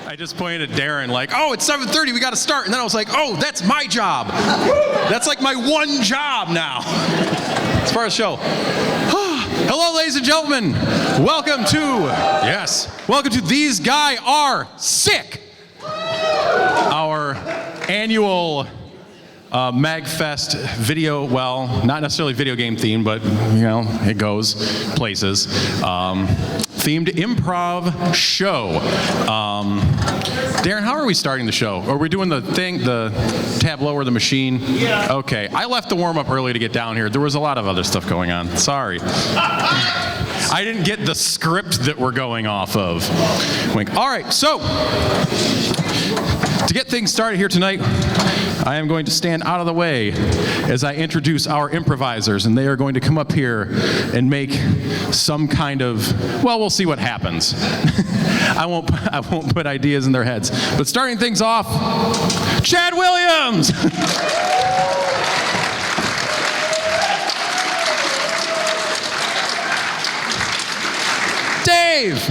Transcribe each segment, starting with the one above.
I just pointed at Darren like, oh, it's 7:30, we got to start. And then I was like, oh, that's my job. That's like my one job now. As far as show. Hello, ladies and gentlemen. Welcome to These Guy Are Sick. Our annual MAGFest video, well, not necessarily video game themed, but you know, it goes places. Themed improv show. Darren, how are we starting the show? Are we doing the tableau or the machine? Yeah. Okay, I left the warm-up early to get down here. There was a lot of other stuff going on. Sorry. I didn't get the script that we're going off of. Wink. All right, so to get things started here tonight, I am going to stand out of the way as I introduce our improvisers, and they are going to come up here and make some kind of, well, we'll see what happens. I won't put ideas in their heads. But starting things off, Chad Williams! Dave!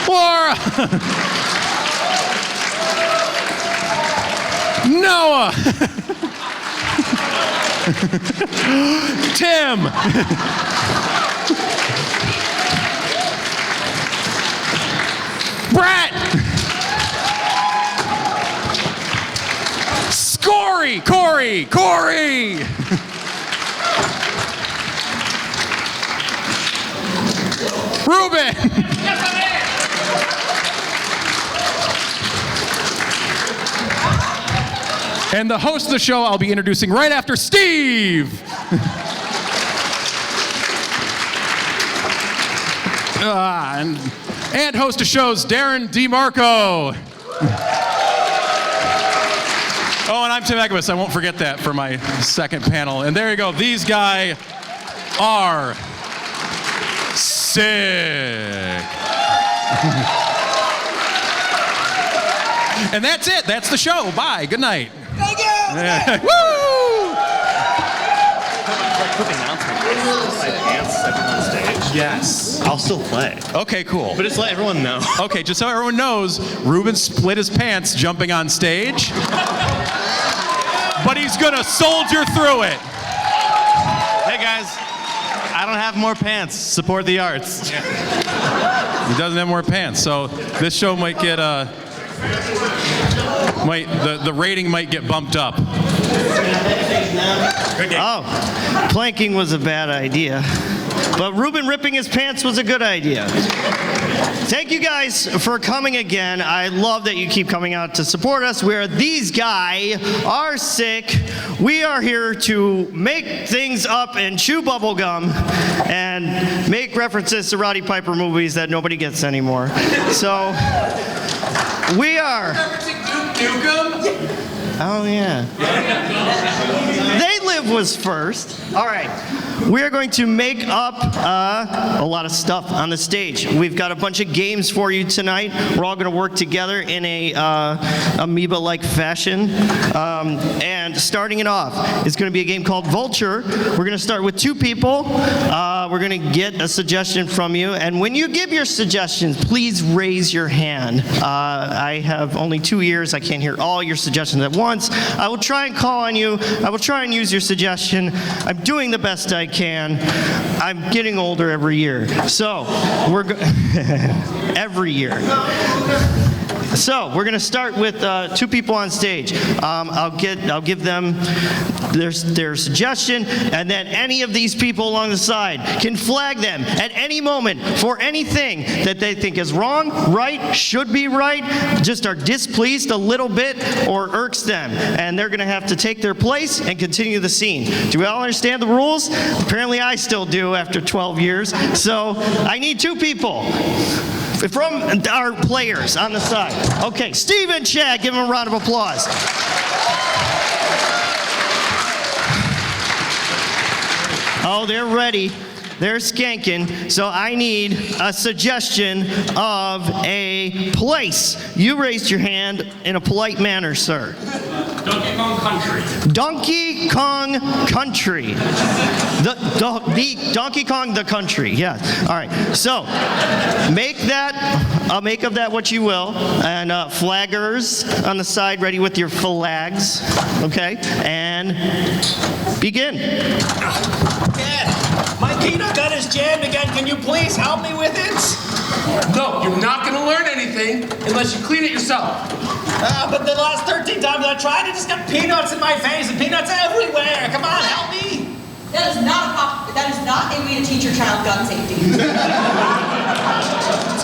Laura! Noah! Tim! Brett! Corey! Ruben! And the host of the show I'll be introducing right after Steve! And host of shows, Darren DeMarco. Oh, and I'm Tim MAGFest. I won't forget that for my second panel. And there you go. These guys are sick. And that's it. That's the show. Bye. Good night. Thank you. Yeah. Woo! Quick announcement. I dance on stage. Yes. I'll still play. Okay, cool. But just let everyone know. Okay, just so everyone knows, Ruben split his pants jumping on stage. But he's gonna soldier through it. Hey guys, I don't have more pants. Support the arts. He doesn't have more pants, so this show might get the rating might get bumped up. Oh, planking was a bad idea, but Ruben ripping his pants was a good idea. Thank you guys for coming again. I love that you keep coming out to support us. These guys are sick. We are here to make things up and chew bubble gum and make references to Roddy Piper movies that nobody gets anymore. So we are. Oh yeah. They Live was first. All right. We are going to make up a lot of stuff on the stage. We've got a bunch of games for you tonight. We're all going to work together in a amoeba-like fashion. And starting it off is going to be a game called Vulture. We're going to start with two people. We're going to get a suggestion from you. And when you give your suggestions, please raise your hand. I have only 2 ears. I can't hear all your suggestions at once. I will try and call on you. I will try and use your suggestion. I'm doing the best I can. I'm getting older every year. So, every year. So, we're going to start with two people on stage. I'll give them their suggestion, and then any of these people along the side can flag them at any moment for anything that they think is wrong, right, should be right, just are displeased a little bit, or irks them. And they're going to have to take their place and continue the scene. Do we all understand the rules? Apparently I still do after 12 years. So, I need two people from our players on the side. Okay, Steve and Chad, give them a round of applause. Oh, they're ready. They're skanking. So I need a suggestion of a place. You raised your hand in a polite manner, sir. Donkey Kong Country. Donkey Kong Country. The Donkey Kong the country. Yeah. All right. So make of that what you will, and flaggers on the side, ready with your flags. Okay. And begin. My peanut gun is jammed again. Can you please help me with it? No, you're not going to learn anything unless you clean it yourself. But the last 13 times I tried, it just got peanuts in my face and peanuts everywhere. Come on, help me. That is not a way to teach your child gun safety.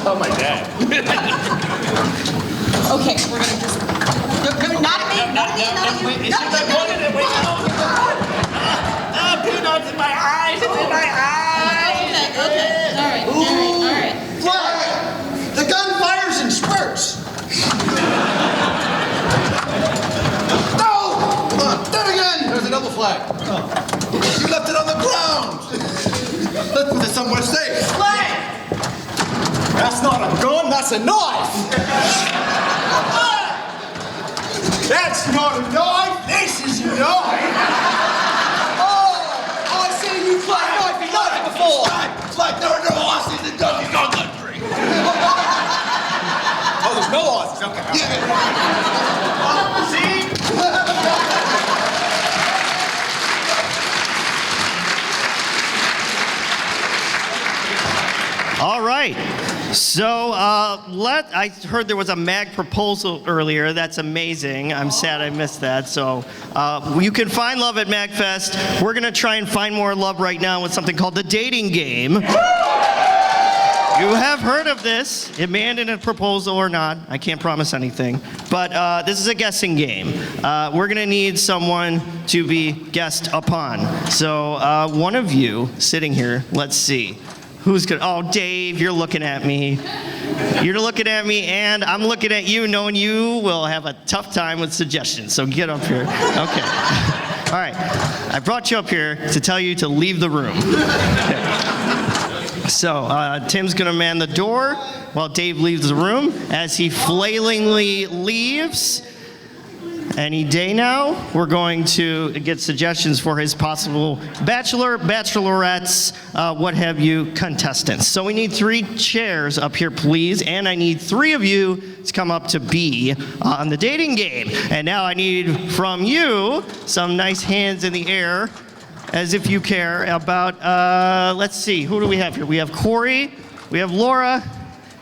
Tell my dad. Okay, we're gonna just. Not me. Peanuts in my eyes. It's in my eyes. Okay. All right. Flag! The gun fires in spurts! No! Come on, do it again! There's another flag. Oh. You left it on the ground! Let's put it somewhere safe. Flag! That's not a gun, that's a knife! That's not a knife, this is a knife! Oh, I see you flag knife. You've done it before. It's like there are no horses in Donkey Kong Country. Oh, there's no horses, okay. See? All right. So I heard there was a MAG proposal earlier. That's amazing. I'm sad I missed that. So you can find love at MAGFest. We're going to try and find more love right now with something called the dating game. You have heard of this. It may end in a proposal or not. I can't promise anything. But this is a guessing game. We're going to need someone to be guessed upon. So one of you sitting here, let's see. Who's good? Oh, Dave, you're looking at me. You're looking at me, and I'm looking at you, knowing you will have a tough time with suggestions. So get up here. Okay. All right. I brought you up here to tell you to leave the room. Okay. So Tim's going to man the door while Dave leaves the room. As he flailingly leaves, any day now, we're going to get suggestions for his possible Bachelor, Bachelorettes, what have you, contestants. So we need 3 chairs up here, please, and I need 3 of you to come up to be on the dating game. And now I need from you some nice hands in the air, as if you care about, let's see, who do we have here? We have Corey, we have Laura,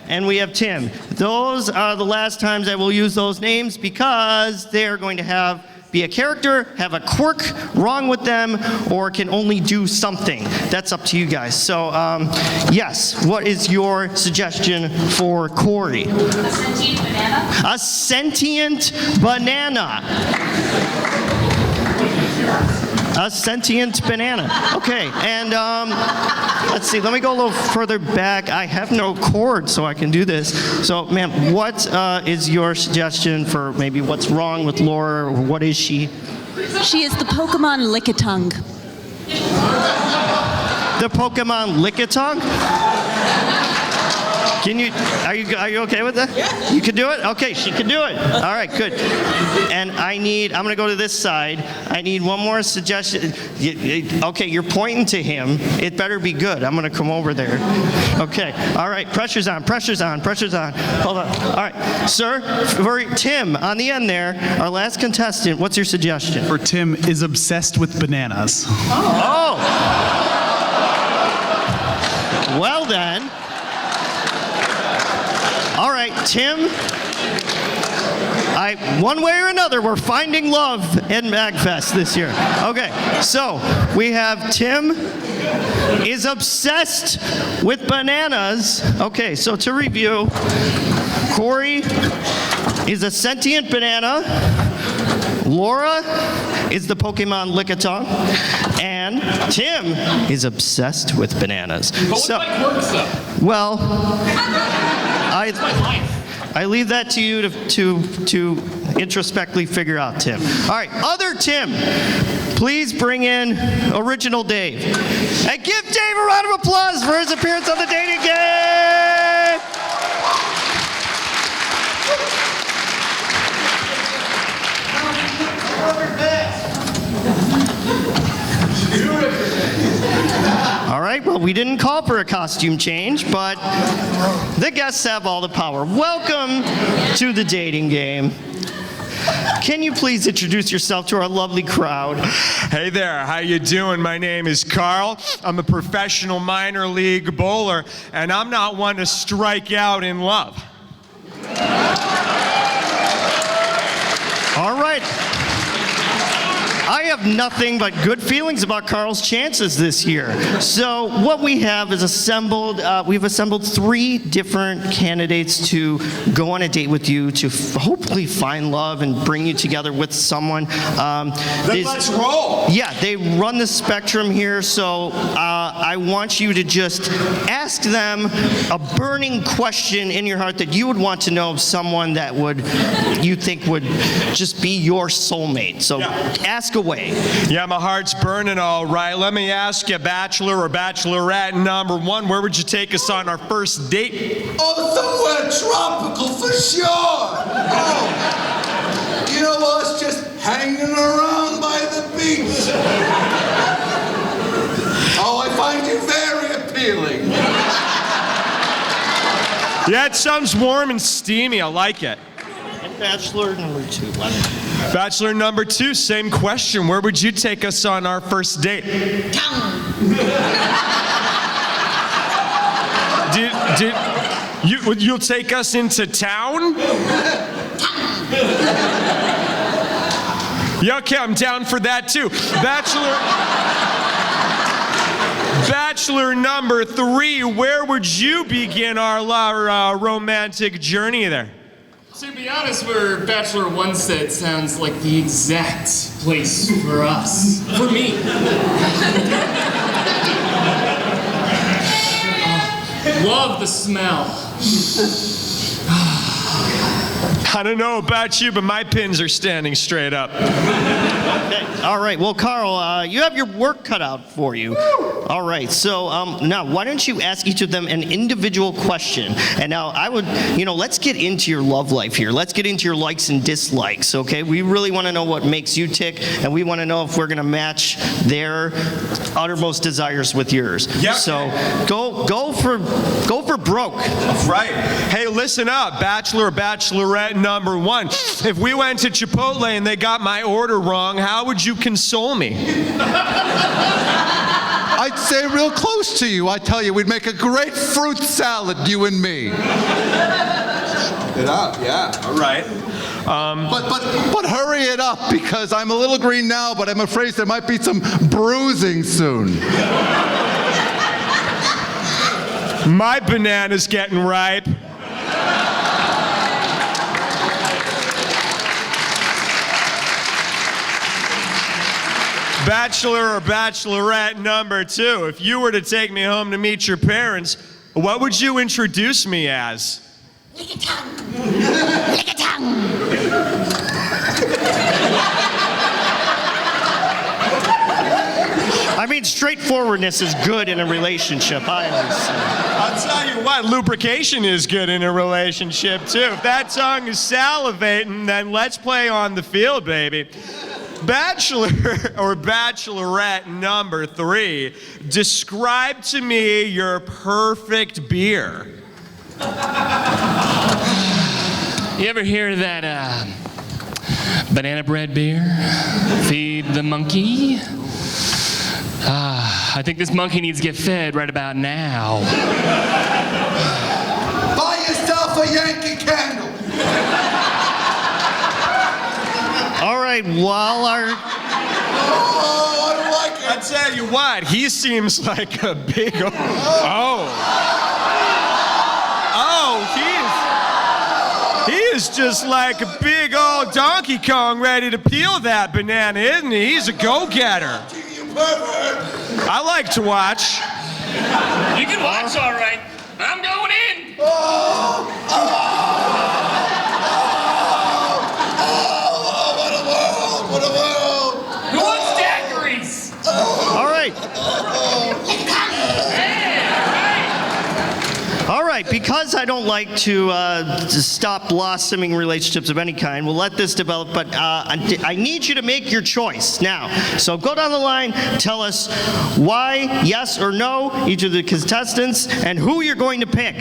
and we have Tim. Those are the last times I will use those names because they are going to be a character, have a quirk wrong with them, or can only do something. That's up to you guys. So, yes, what is your suggestion for Corey? A sentient banana. A sentient banana. A sentient banana. Okay, and let's see, let me go a little further back. I have no cord, so I can do this. So, ma'am, what is your suggestion for maybe what's wrong with Laura, or what is she? She is the Pokemon Lickitung. The Pokemon Lickitung? Are you okay with that? Yeah. You can do it? Okay, she can do it. All right, good. And I'm going to go to this side. I need one more suggestion. Okay, you're pointing to him. It better be good. I'm going to come over there. Okay, all right, pressure's on. Hold on. All right, sir, for Tim, on the end there, our last contestant, what's your suggestion? For Tim is obsessed with bananas. Oh. Well then. All right, Tim, one way or another, we're finding love in MAGFest this year. Okay, so we have Tim is obsessed with bananas. Okay, so to review, Corey is a sentient banana. Laura is the Pokemon Lickitung, and Tim is obsessed with bananas. But what's my quirks, though? Well, I leave that to you to introspectively figure out, Tim. All right, other Tim, please bring in original Dave. And give Dave a round of applause for his appearance on the dating game! didn't call for a costume change, but the guests have all the power. Welcome to the dating game. Can you please introduce yourself to our lovely crowd? Hey there, how you doing? My name is Carl. I'm a professional minor league bowler, and I'm not one to strike out in love. All right. I have nothing but good feelings about Carl's chances this year. So what we have is we've assembled 3 different candidates to go on a date with you to hopefully find love and bring you together with someone. Let's roll. Yeah, they run the spectrum here, so I want you to just ask them a burning question in your heart that you would want to know of someone that you think would just be your soulmate. So ask away. Yeah, my heart's burning all right. Let me ask you, Bachelor or Bachelorette number 1, where would you take us on our first date? Oh, somewhere tropical for sure. Oh, you know us just hanging around by the beach. Oh, I find you very appealing. Yeah, it sounds warm and steamy. I like it. And Bachelor number 2. Bachelor number 2, same question. Where would you take us on our first date? You'll take us into town? Yeah, okay, I'm down for that too. Bachelor number 3, where would you begin our romantic journey there? To be honest, where Bachelor 1 said sounds like the exact place for us. For me. Love the smell. I don't know about you, but my pins are standing straight up. Okay. All right. Well, Carl, you have your work cut out for you. All right. So now, why don't you ask each of them an individual question? And now let's get into your love life here. Let's get into your likes and dislikes, okay? We really want to know what makes you tick, and we want to know if we're going to match their uttermost desires with yours. Yep. So go for broke. Right. Hey, listen up, Bachelor or Bachelorette number 1. If we went to Chipotle and they got my order wrong, how would you console me? I'd stay real close to you. I tell you, we'd make a great fruit salad, you and me. It up, yeah. All right. But hurry it up, because I'm a little green now, but I'm afraid there might be some bruising soon. My banana's getting ripe. Bachelor or Bachelorette number 2, if you were to take me home to meet your parents, what would you introduce me as? Lick a tongue. Lick a tongue. I mean, straightforwardness is good in a relationship, I always say. I'll tell you what, lubrication is good in a relationship, too. If that tongue is salivating, then let's play on the field, baby. Bachelor or Bachelorette number 3, describe to me your perfect beer. You ever hear that banana bread beer? Feed the monkey? I think this monkey needs to get fed right about now. Buy yourself a Yankee Candle. All right, while our... Oh, I don't like it. I tell you what, he seems like a big old... He is just like a big old Donkey Kong ready to peel that banana, isn't he? He's a go-getter. I like to watch. You can watch, all right. I'm going in. What a world. Who wants daiquiris? All right. All right, because I don't like to stop blossoming relationships of any kind, we'll let this develop, but I need you to make your choice now. So go down the line, tell us why, yes or no, each of the contestants, and who you're going to pick.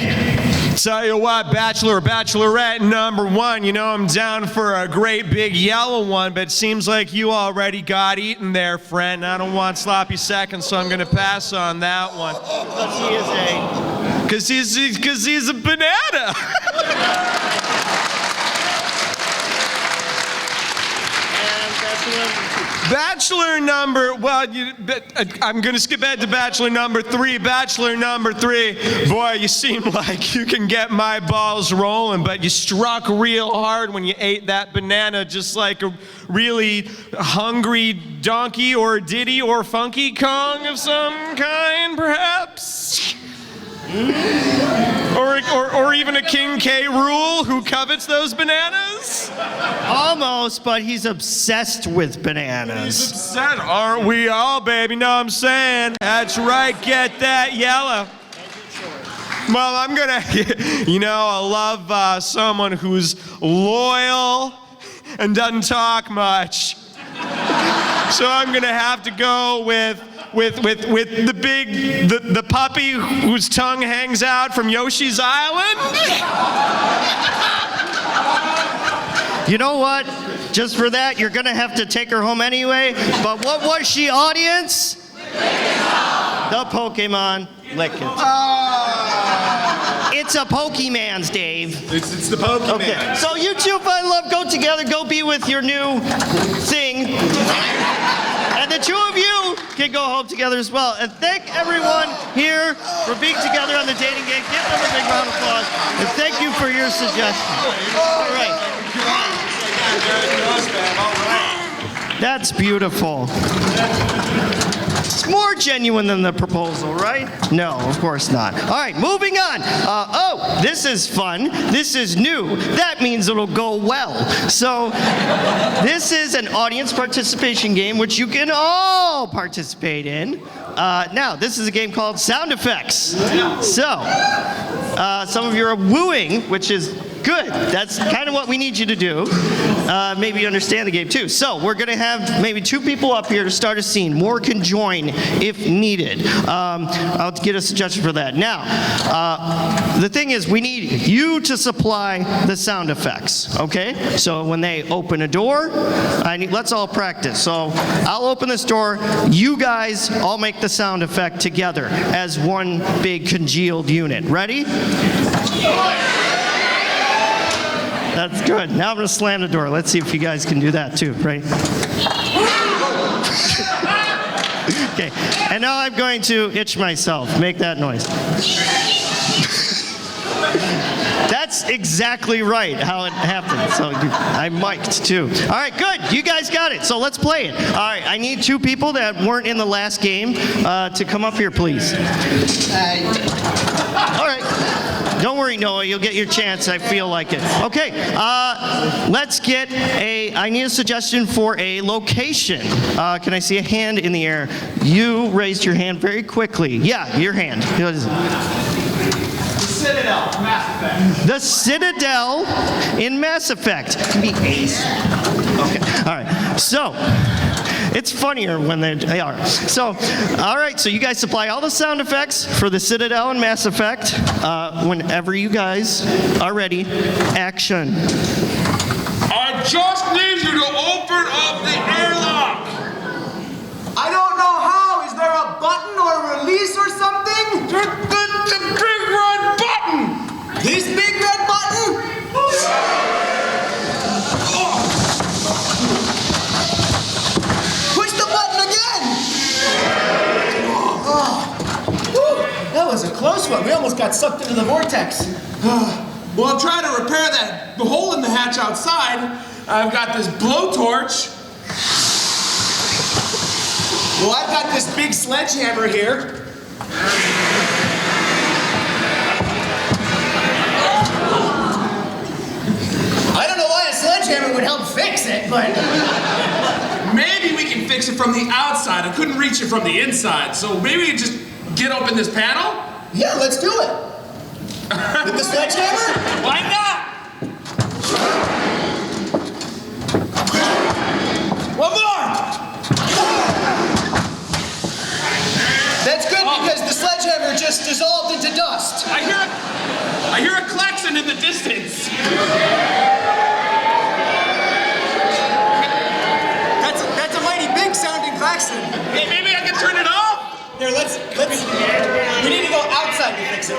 Tell you what, Bachelor or Bachelorette number one, you know I'm down for a great big yellow one, but it seems like you already got eaten there, friend. I don't want sloppy seconds, so I'm going to pass on that one. Because he's a banana. Bachelor number, well, I'm going to skip ahead to Bachelor number 3. Bachelor number 3, boy, you seem like you can get my balls rolling, but you struck real hard when you ate that banana, just like a really hungry donkey or Diddy or Funky Kong of some kind, perhaps? Or even a King K. Rool who covets those bananas? Almost, but he's obsessed with bananas. He's obsessed, aren't we all, baby? Know what I'm saying? That's right, get that yellow. Well, I'm gonna, I love someone who's loyal and doesn't talk much. So I'm gonna have to go with the puppy whose tongue hangs out from Yoshi's Island. You know what? Just for that, you're gonna have to take her home anyway. But what was she, audience? The Pokemon Lickitung. It's a Pokemans, Dave. It's the Pokemon. Okay. So you two, find love, go together, go be with your new thing. And the two of you can go home together as well. And thank everyone here for being together on the dating game. Give them a big round of applause. And thank you for your suggestion. All right. That's beautiful. It's more genuine than the proposal, right? No, of course not. All right, moving on. Oh, this is fun. This is new. That means it'll go well. So this is an audience participation game which you can all participate in. Now, this is a game called Sound Effects. So, some of you are wooing, which is good. That's kind of what we need you to do. Maybe you understand the game too. So we're going to have maybe 2 people up here to start a scene. More can join if needed. I'll get a suggestion for that. Now, the thing is, we need you to supply the sound effects, okay? So when they open a door, let's all practice. So I'll open this door. You guys all make the sound effect together as one big congealed unit. Ready? That's good. Now I'm going to slam the door. Let's see if you guys can do that too, right? Okay. And now I'm going to itch myself. Make that noise. That's exactly right how it happened. So I mic'd too. All right, good. You guys got it. So let's play it. All right, I need 2 people that weren't in the last game to come up here, please. All right. Don't worry, Noah, you'll get your chance. I feel like it. Okay, let's get I need a suggestion for a location. Can I see a hand in the air? You raised your hand very quickly. Yeah, your hand. The Citadel, Mass Effect. The Citadel in Mass Effect. Be ace. Okay, all right. So, it's funnier when they are. So, all right, so you guys supply all the sound effects for the Citadel and Mass Effect. Whenever you guys are ready, action. I just need you to open up the airlock. I don't know how. Is there a button or a release or something? The big red button. This big red button? Push the button again. That was a close one. We almost got sucked into the vortex. Well, I'm trying to repair that hole in the hatch outside. I've got this blowtorch. Well, I've got this big sledgehammer here. I don't know why a sledgehammer would help fix it, but... Maybe we can fix it from the outside. I couldn't reach it from the inside, so maybe we just get open this panel? Yeah, let's do it.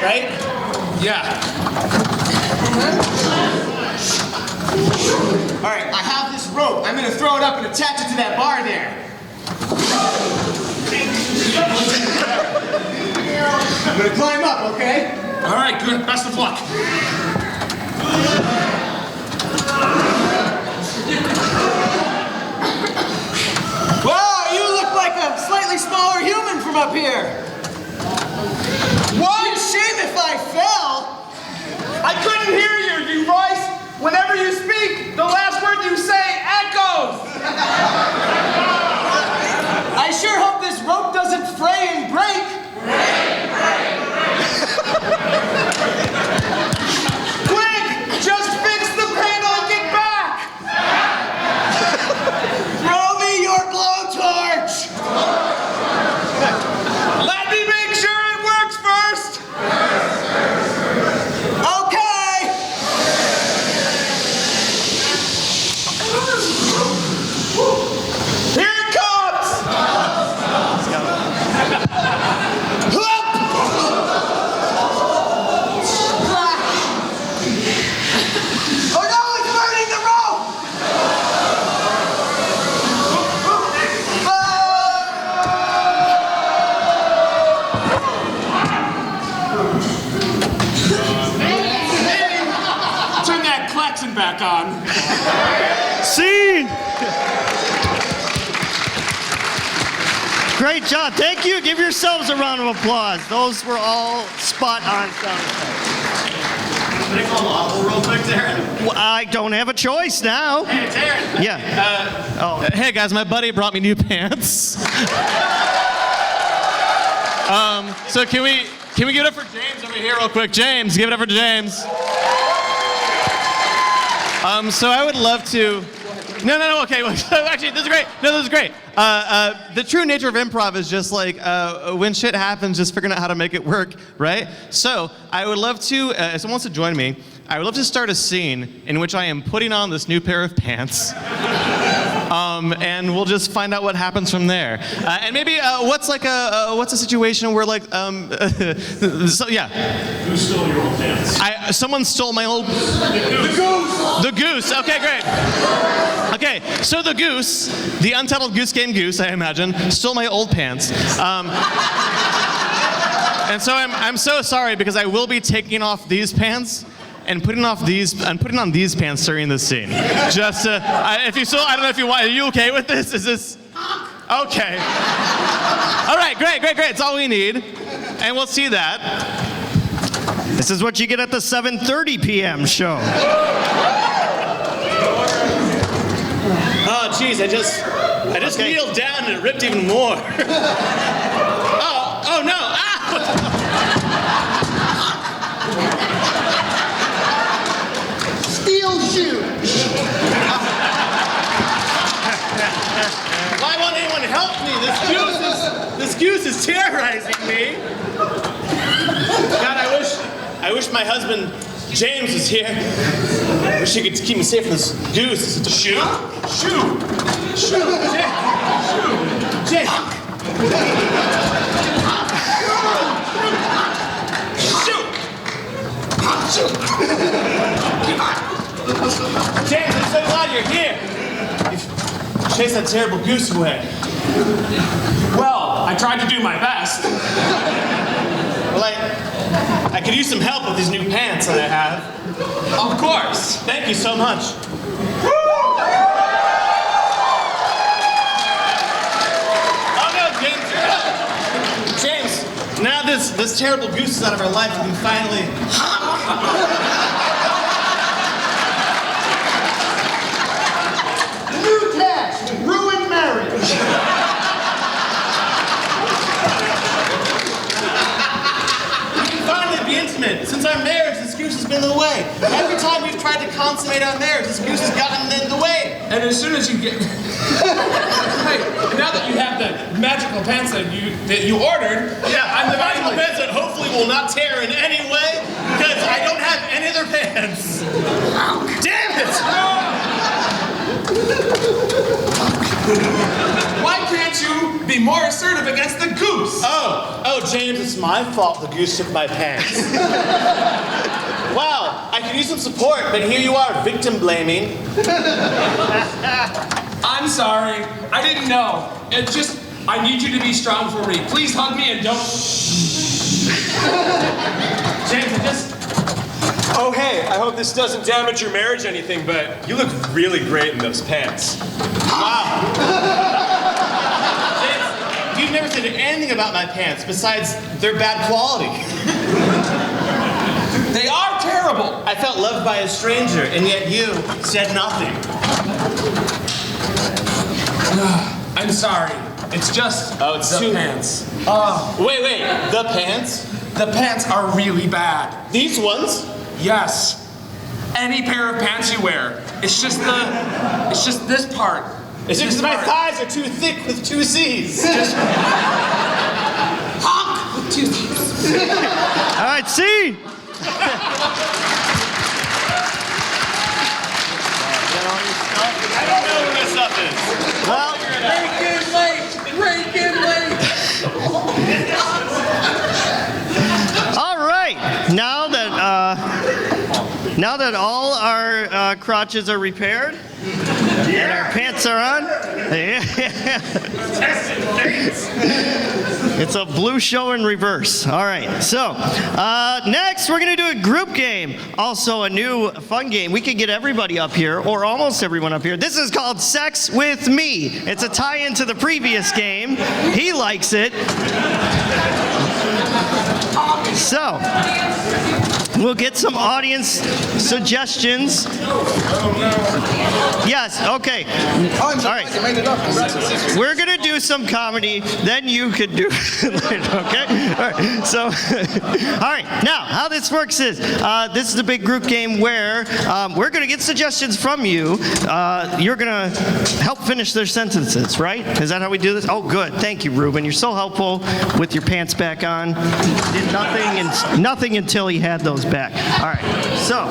right? Yeah. All right, I have this rope. I'm gonna throw it up and attach it to that bar there. I'm gonna climb up, okay? All right, good. Best of luck. Whoa, you look like a slightly smaller human from up here. What? Shame if I fell. I couldn't hear you, you voice. Whenever you speak, the last word you say echoes. I sure hope this rope doesn't fray and break. Quick, just fix the paint on get back. Throw me your blowtorch. Let me make sure it works first. Okay. Here it comes. Oh no, it's burning the rope! Turn that klaxon back on. Scene! Great job. Thank you. Give yourselves a round of applause. Those were all spot on sound effects. Can I call an audible real quick, Darren? Well, I don't have a choice now. Hey, Darren. Yeah. Hey guys, my buddy brought me new pants. So can we give it up for James over here real quick? James, give it up for James. So I would love to. No, okay. Actually, this is great. No, this is great. The true nature of improv is just like when shit happens, just figuring out how to make it work, right? So I would love to, if someone wants to join me, I would love to start a scene in which I am putting on this new pair of pants. And we'll just find out what happens from there. And maybe what's a situation where so yeah. Who stole your old pants? Someone stole my old. The goose. The goose. Okay, great. Okay, so the goose, the untitled Goose Game Goose, I imagine, stole my old pants. And so I'm so sorry because I will be taking off these pants and putting on these pants during this scene. Just if you still, I don't know if you want. Are you okay with this? Is this okay? All right, great. It's all we need, and we'll see that. This is what you get at the 7:30 p.m. show. Oh, geez, I just kneeled down and it ripped even more. oh no! Ah! Steel shoe. Why won't anyone help me? This goose is terrorizing me. God, I wish my husband James was here. I wish he could keep me safe from this goose. Shoot. James. James, I'm so glad you're here. Chase that terrible goose away. Well, I tried to do my best. Well, I could use some help with these new pants that I have. Of course. Thank you so much. Oh no, James, now this terrible goose is out of our life, we can finally. New test. Ruined marriage. Since our marriage, this goose has been in the way. Every time we've tried to consummate our marriage, this goose has gotten in the way. And as soon as you get... Hey, now that you have the magical pants that you ordered... Yeah, I'm the magical pants that hopefully will not tear in any way, because I don't have any other pants. Damn it! Why can't you be more assertive against the goose? goose! Oh, James, it's my fault the goose took my pants. Wow, I could use some support, but here you are, victim blaming. I'm sorry. I didn't know. I need you to be strong for me. Please hug me and don't. James, Oh, hey, I hope this doesn't damage your marriage or anything, but you look really great in those pants. Wow. James, you've never said anything about my pants besides their bad quality. They are terrible. I felt loved by a stranger, and yet you said nothing. I'm sorry. It's just the pants. Wait, the pants? The pants are really bad. These ones? Yes. Any pair of pants you wear. It's just this part. It's just my thighs are too thick with 2 C's. Just honk with 2 C's. All right, C. I don't know where my stuff is. Well, Rake it late. all right. Now that all our crotches are repaired and our pants are on, it's a blue show in reverse. All right. So next we're gonna do a group game. Also a new fun game. We can get everybody up here, or almost everyone up here. This is called Sex with Me. It's a tie-in to the previous game. He likes it. So, we'll get some audience suggestions. Yes, okay. All right. We're going to do some comedy, then you could do it later, okay? All right, so, all right. Now, how this works is, this is a big group game where we're going to get suggestions from you. You're going to help finish their sentences, right? Is that how we do this? Oh, good. Thank you, Ruben. You're so helpful with your pants back on. Did nothing until he had those back. All right. So,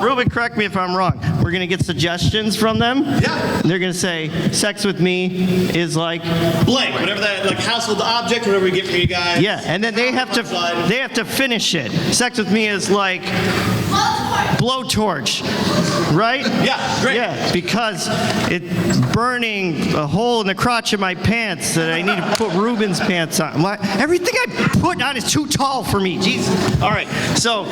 Ruben, correct me if I'm wrong. We're going to get suggestions from them. Yeah. They're going to say, sex with me is like blank, whatever that, like household object, whatever we get for you guys. Yeah, and then they have to finish it. Sex with me is like blowtorch, right? Yeah, great. Yeah, because it's burning a hole in the crotch of my pants that I need to put Ruben's pants on. Everything I put on is too tall for me. Jesus. All right. So,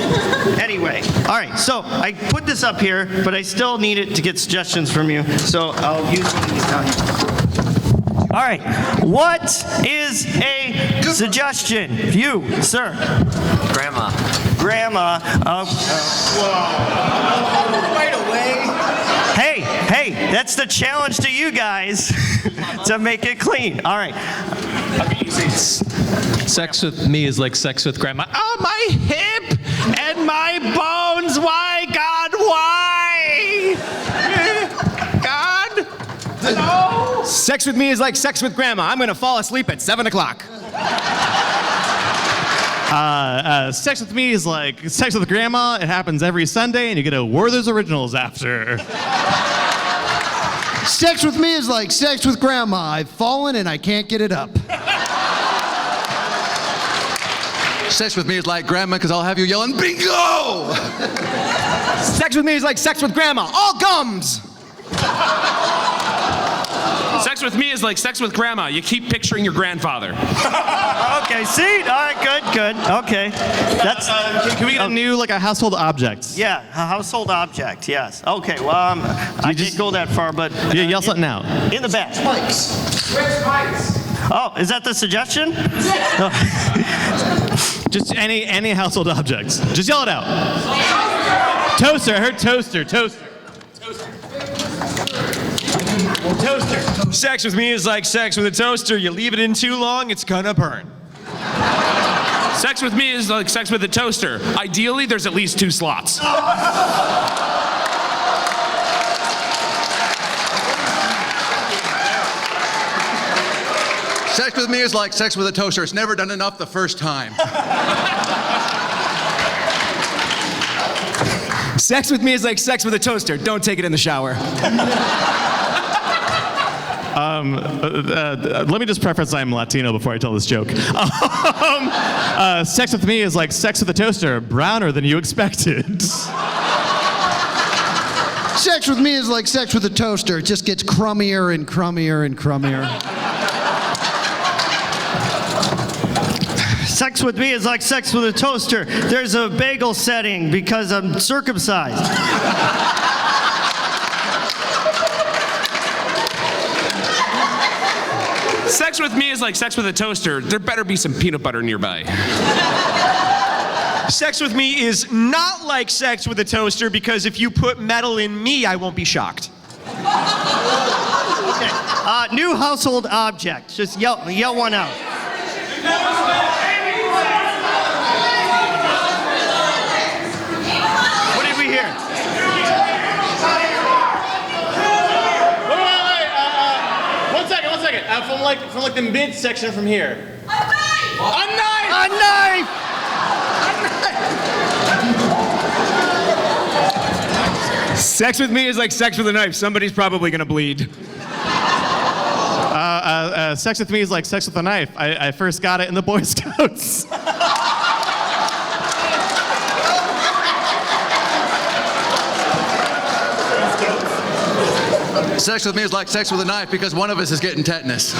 anyway. All right. So I put this up here, but I still need it to get suggestions from you. So I'll use one of these down here. All right. What is a suggestion? You, sir. Grandma. Grandma. Right away. Hey, that's the challenge to you guys to make it clean. All right. Sex with me is like sex with grandma. Oh, my hip and my bones. Why, God, why? God? No. Sex with me is like sex with grandma. I'm gonna fall asleep at 7 o'clock. Sex with me is like sex with grandma. It happens every Sunday, and you get a Werther's Originals after. Sex with me is like sex with grandma. I've fallen and I can't get it up. Sex with me is like grandma because I'll have you yelling, bingo! Sex with me is like sex with grandma. All gums! Sex with me is like sex with grandma. You keep picturing your grandfather. Okay, see? All right, good. Okay. That's. Can we get a new, like a household object? Yeah, a household object, yes. Okay, well, I didn't go that far, but. Yeah, yell something out. In the back. Spikes. Red spikes. Oh, is that the suggestion? Just any household objects. Just yell it out. Toaster. I heard toaster. Toaster. Sex with me is like sex with a toaster. You leave it in too long, it's gonna burn. Sex with me is like sex with a toaster. Ideally, there's at least 2 slots. Sex with me is like sex with a toaster. It's never done enough the first time. Sex with me is like sex with a toaster. Don't take it in the shower. Let me just preface I'm Latino before I tell this joke. Sex with me is like sex with a toaster, browner than you expected. Sex with me is like sex with a toaster. It just gets crummier and crummier and crummier. Sex with me is like sex with a toaster. There's a bagel setting because I'm circumcised. Sex with me is like sex with a toaster. There better be some peanut butter nearby. Sex with me is not like sex with a toaster because if you put metal in me, I won't be shocked. Okay. New household object. Just yell one out. What did we hear? Wait. One second. From like the midsection from here. A knife! Sex with me is like sex with a knife. Somebody's probably gonna bleed. Sex with me is like sex with a knife. I first got it in the Boy Scouts. Sex with me is like sex with a knife because one of us is getting tetanus.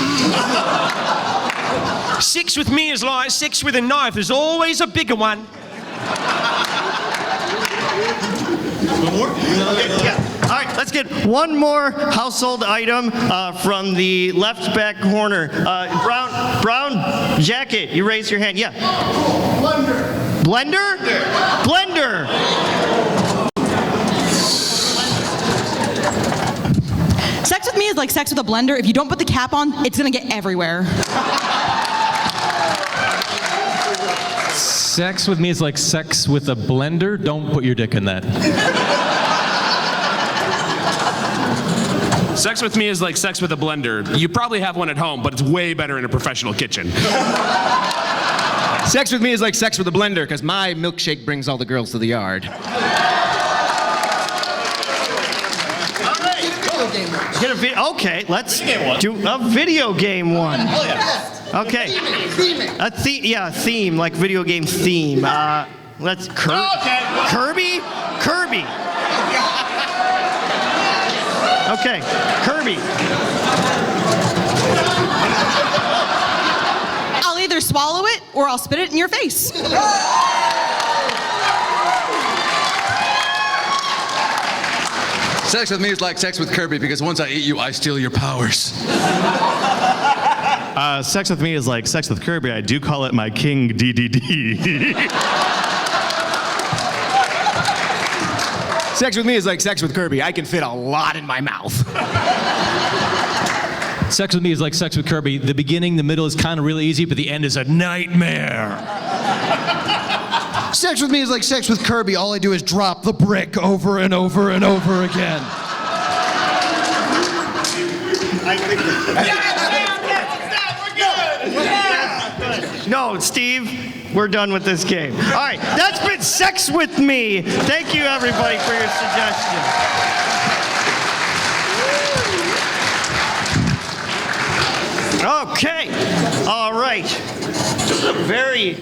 Sex with me is like sex with a knife. There's always a bigger one. One more? Yeah. All right, let's get one more household item from the left back corner. Brown jacket, you raise your hand. Yeah. Blender. Blender? Sex with me is like sex with a blender. If you don't put the cap on, it's gonna get everywhere. Sex with me is like sex with a blender. Don't put your dick in that. Sex with me is like sex with a blender. You probably have one at home, but it's way better in a professional kitchen. Sex with me is like sex with a blender, because my milkshake brings all the girls to the yard. Okay, let's do a video game one. Okay. A theme, like video game theme. Let's Kirby? Kirby. Okay, Kirby. I'll either swallow it or I'll spit it in your face. Sex with me is like sex with Kirby because once I eat you, I steal your powers. Sex with me is like sex with Kirby. I do call it my king DDD. Sex with me is like sex with Kirby. I can fit a lot in my mouth. Sex with me is like sex with Kirby. The beginning, the middle is kind of really easy, but the end is a nightmare. Sex with me is like sex with Kirby. All I do is drop the brick over and over and over again. No, Steve, we're done with this game. All right, that's been Sex with Me. Thank you, everybody, for your suggestions. Okay, all right. Very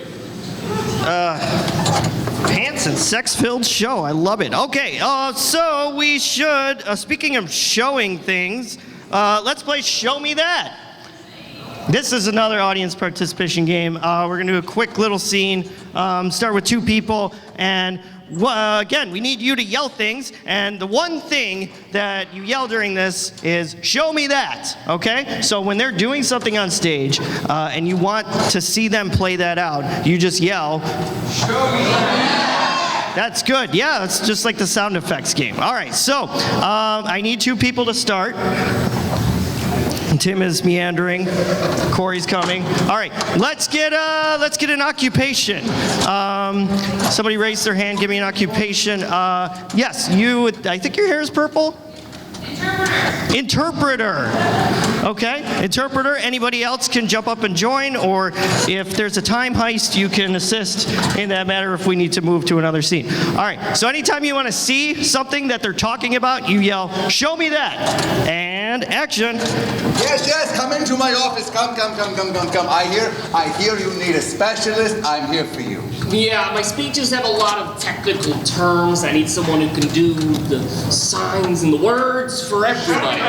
pants and sex-filled show. I love it. Okay, so we should, speaking of showing things, let's play Show Me That. This is another audience participation game. We're gonna do a quick little scene, start with two people, and again, we need you to yell things, and the one thing that you yell during this is, show me that, okay? So when they're doing something on stage, and you want to see them play that out, you just yell, show me that. That's good, yeah, it's just like the sound effects game. All right, so I need two people to start. Tim is meandering. Corey's coming. All right, let's get an occupation. Somebody raise their hand. Give me an occupation. Yes, you. I think your hair is purple. Interpreter. Okay, interpreter. Anybody else can jump up and join, or if there's a time heist, you can assist in that matter if we need to move to another scene. All right, so anytime you want to see something that they're talking about, you yell, "Show me that!" And action. Yes, yes, come into my office. Come. I hear you need a specialist. I'm here for you. Yeah, my speeches have a lot of technical terms. I need someone who can do the signs and the words for everybody.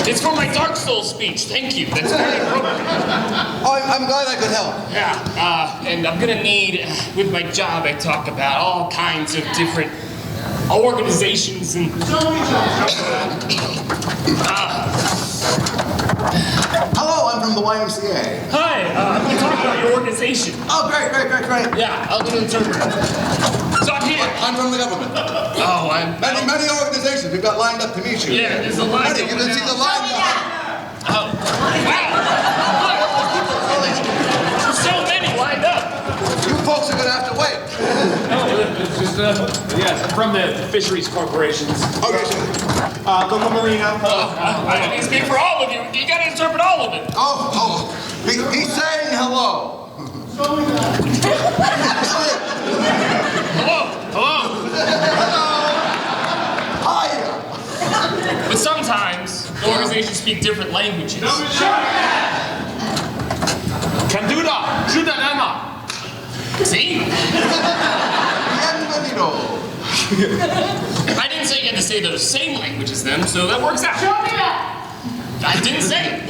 It's for my Dark Souls speech. Thank you. That's very appropriate. Oh, I'm glad I could help. Yeah, and I'm gonna need, with my job, I talk about all kinds of different organizations and. Hello, I'm from the YMCA. Hi, I'm gonna talk about your organization. Oh, great. Yeah, I'll do an interpreter. So I'm here. I'm from the government. Oh, I'm. Many organizations we've got lined up to meet you. Yeah, there's a line. You can see the line. Oh, wow. There's so many lined up. You folks are gonna have to wait. It's just, yes, I'm from the Fisheries Corporations. Okay. Local Marina. I can speak for all of you. You gotta interpret all of it. Oh. He's saying hello. Hello. Hiya. But sometimes the organizations speak different languages. Kanduda. Shudanama. See? Bienvenido. I didn't say you had to say the same language as them, so that works out. Show me that. I didn't say it.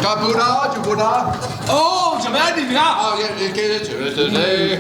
Jubuda. Oh, Jamadi. Oh, yeah, you get it today.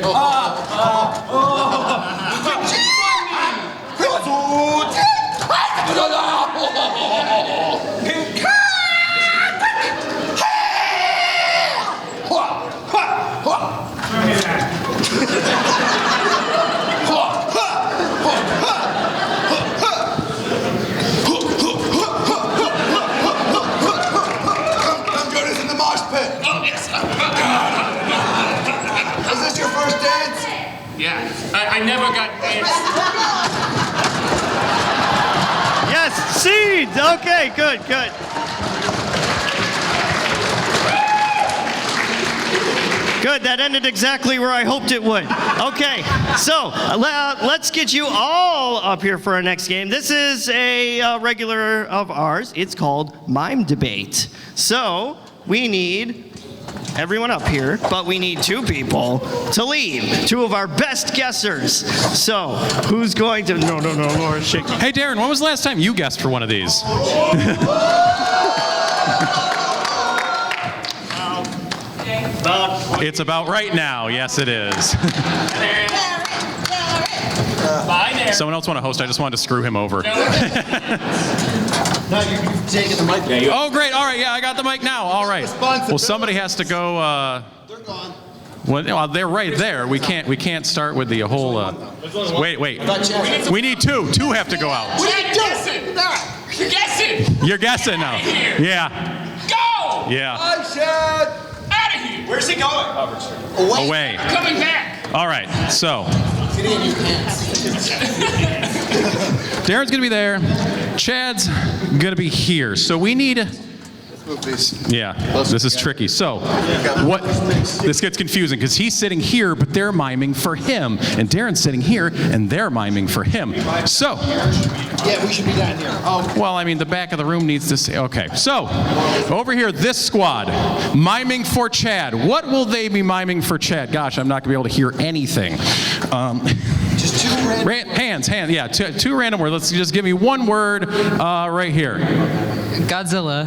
Come join us in the mosh pit. Oh, yes. Is this your first dance? Yeah, I never got danced. Yes, seeds. Okay, good. Good, that ended exactly where I hoped it would. Okay, so let's get you all up here for our next game. This is a regular of ours. It's called Mime Debate. So we need everyone up here, but we need 2 people to lead, 2 of our best guessers. So who's going to? No, Laura, shake. Hey, Darren, when was the last time you guessed for one of these? It's about right now. Yes, it is. Bye, Darren. Someone else want to host? I just wanted to screw him over. No, you've taken the mic. Oh, great. All right. Yeah, I got the mic now. All right. Well, somebody has to go. They're gone. Well, they're right there. We can't start with the whole. Wait. We need 2. 2 have to go out. What are you guessing? You're guessing. You're guessing now. Yeah. Go. Yeah. I said. Out of here. Where's he going? Away. I'm coming back. All right. So. Get in your pants. Darren's gonna be there. Chad's gonna be here. So we need. Move these. Yeah, this is tricky. So, what? This gets confusing because he's sitting here, but they're miming for him, and Darren's sitting here, and they're miming for him. So, Yeah, we should be down here. Oh, well, I mean, the back of the room needs to say. Okay, so over here, this squad miming for Chad. What will they be miming for Chad? Gosh, I'm not gonna be able to hear anything. just 2 random. Hands. Yeah, 2 random words. Let's just give me one word right here. Godzilla.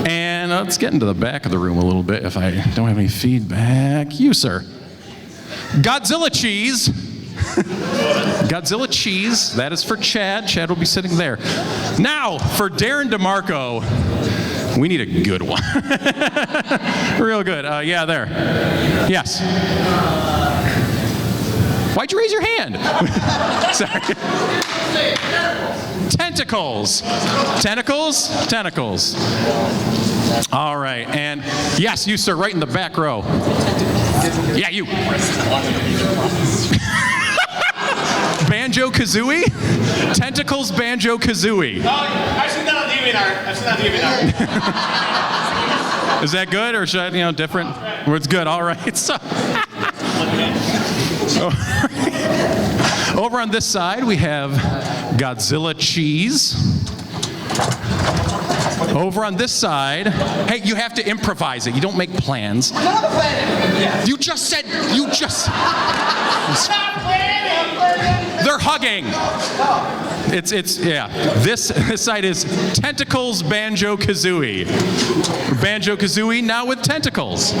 And let's get into the back of the room a little bit if I don't have any feedback. You, sir. Godzilla cheese. Godzilla cheese. That is for Chad. Chad will be sitting there. Now, for Darren DeMarco, we need a good one. Real good. Yeah, there. Yes. Why'd you raise your hand? Sorry. Tentacles. All right, and yes, you, sir, right in the back row. Yeah, you. Banjo-Kazooie? Tentacles Banjo-Kazooie. Oh, I've seen that on DeviantArt. Is that good, or should I, different? Well, it's good, all right. So, over on this side, we have Godzilla cheese. Over on this side, hey, you have to improvise it. You don't make plans. You just said, They're hugging. Yeah. This side is Tentacles Banjo-Kazooie. Banjo-Kazooie now with tentacles.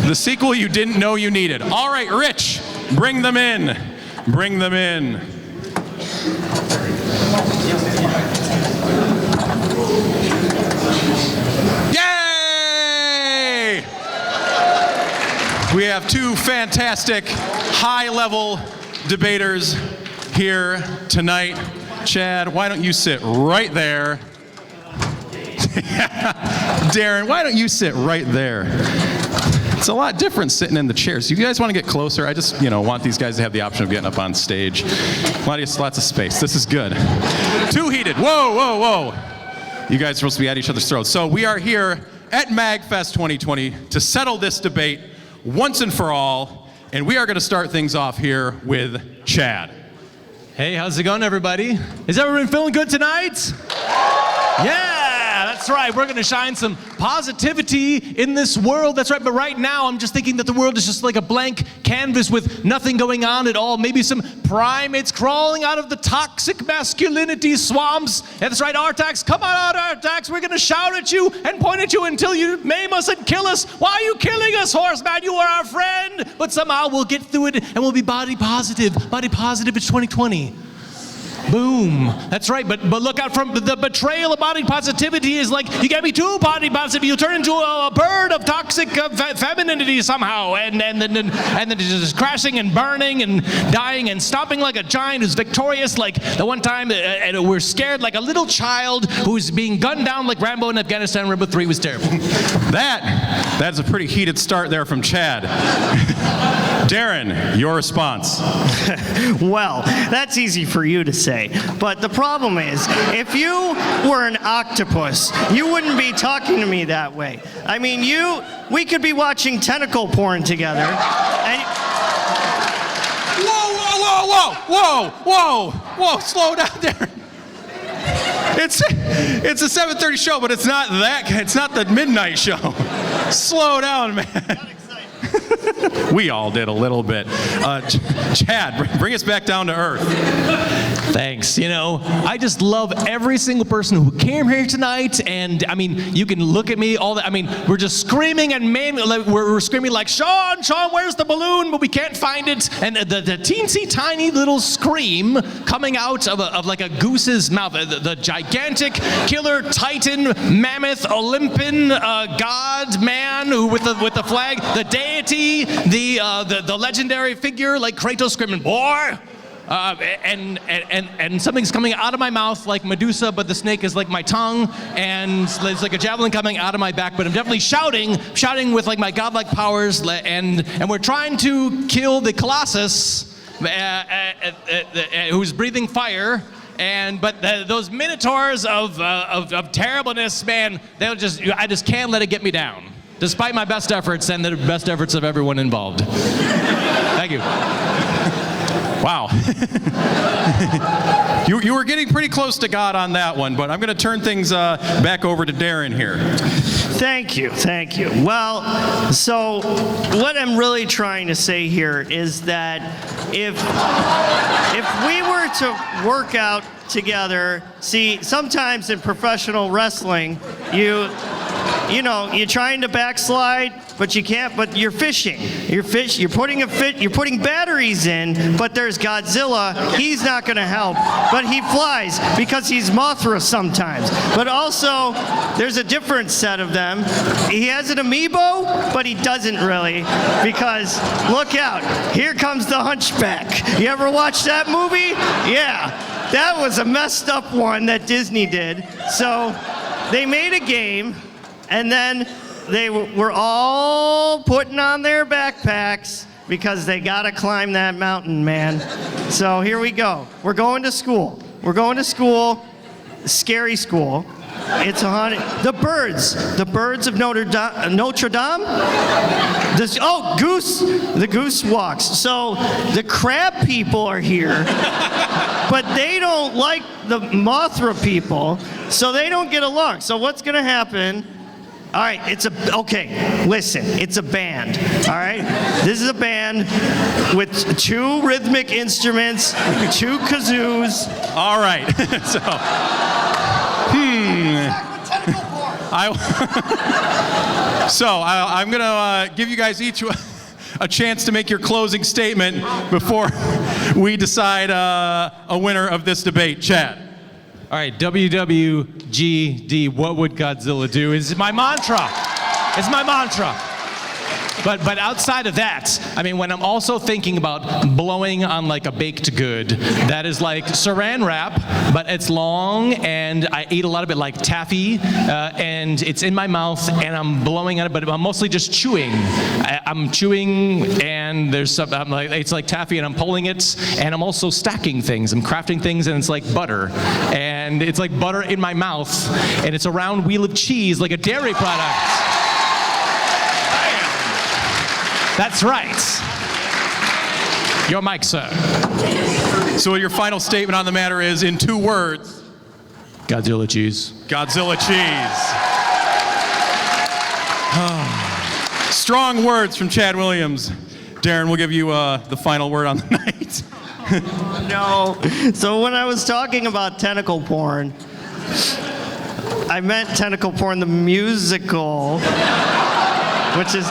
The sequel you didn't know you needed. All right, Rich, bring them in. Bring them in. Yay! We have two fantastic high-level debaters here tonight. Chad, why don't you sit right there? Darren, why don't you sit right there? It's a lot different sitting in the chairs. You guys want to get closer? I just, want these guys to have the option of getting up on stage. Lots of space. This is good. Too heated. Whoa, whoa, whoa. You guys are supposed to be at each other's throats. So we are here at MAGFest 2020 to settle this debate once and for all. And we are going to start things off here with Chad. Hey, how's it going, everybody? Is everyone feeling good tonight? Yeah, that's right. We're going to shine some positivity in this world. That's right. But right now, I'm just thinking that the world is just like a blank canvas with nothing going on at all. Maybe some primates crawling out of the toxic masculinity swamps. Yeah, that's right, Artax. Come on out, Artax. We're going to shout at you and point at you until you maim us and kill us. Why are you killing us, horseman? You are our friend. But somehow we'll get through it and we'll be body positive. Body positive, it's 2020. Boom. That's right, but look out from the betrayal of body positivity is like, you get me too body positive, you'll turn into a bird of toxic femininity somehow, and then just crashing and burning and dying and stomping like a giant who's victorious, like the one time and we're scared like a little child who's being gunned down like Rambo in Afghanistan. Rambo 3 was terrible. That's a pretty heated start there from Chad. Darren, your response. Well, that's easy for you to say. But the problem is, if you were an octopus, you wouldn't be talking to me that way. I mean, we could be watching tentacle porn together. And Whoa, slow down, Darren. It's a 7:30 show, but it's not the midnight show. Slow down, man. We all did a little bit. Chad, bring us back down to earth. Thanks. I just love every single person who came here tonight, and I mean, you can look at me, we're just screaming and we're screaming like, Sean, where's the balloon? But we can't find it, and the teensy tiny little scream coming out of like a goose's mouth, the gigantic killer titan mammoth Olympian god man who with the flag, the deity, the legendary figure like Kratos screaming, boy. And something's coming out of my mouth like Medusa, but the snake is like my tongue, and it's like a javelin coming out of my back. But I'm definitely shouting with like my godlike powers, and we're trying to kill the Colossus, who's breathing fire. But those minotaurs of terribleness, man, I just can't let it get me down, despite my best efforts and the best efforts of everyone involved. Thank you. Wow. You were getting pretty close to God on that one, but I'm going to turn things back over to Darren here. Thank you. Well, so what I'm really trying to say here is that if we were to work out together, see, sometimes in professional wrestling, you're trying to backslide, but you can't. But you're fishing. You're putting batteries in, but there's Godzilla. He's not going to help, but he flies because he's Mothra sometimes. But also, there's a different set of them. He has an amiibo, but he doesn't really, because look out, here comes the Hunchback. You ever watch that movie? Yeah, that was a messed up one that Disney did. So they made a game, and then they were all putting on their backpacks because they gotta climb that mountain, man. So here we go. We're going to school. We're going to school, scary school. It's a haunted. The birds of Notre Dame. The goose walks. So the crab people are here, but they don't like the Mothra people, so they don't get along. So what's gonna happen? All right, listen, it's a band, all right? This is a band with 2 rhythmic instruments, 2 kazoos. All right, so, I'm gonna give you guys each a chance to make your closing statement before we decide a winner of this debate. Chad. All right, WWGD, what would Godzilla do, is my mantra. It's my mantra. But outside of that, I mean, when I'm also thinking about blowing on like a baked good, that is like saran wrap, but it's long, and I eat a lot of it like taffy, and it's in my mouth, and I'm blowing on it, but I'm mostly just chewing. I'm chewing, and it's like taffy, and I'm pulling it, and I'm also stacking things. I'm crafting things, and it's like butter, and it's like butter in my mouth, and it's a round wheel of cheese, like a dairy product. That's right. Your mic, sir. So your final statement on the matter is, in 2 words. Godzilla cheese. Godzilla cheese. Strong words from Chad Williams. Darren, we'll give you the final word on the night. No. So when I was talking about tentacle porn, I meant tentacle porn, the musical, which is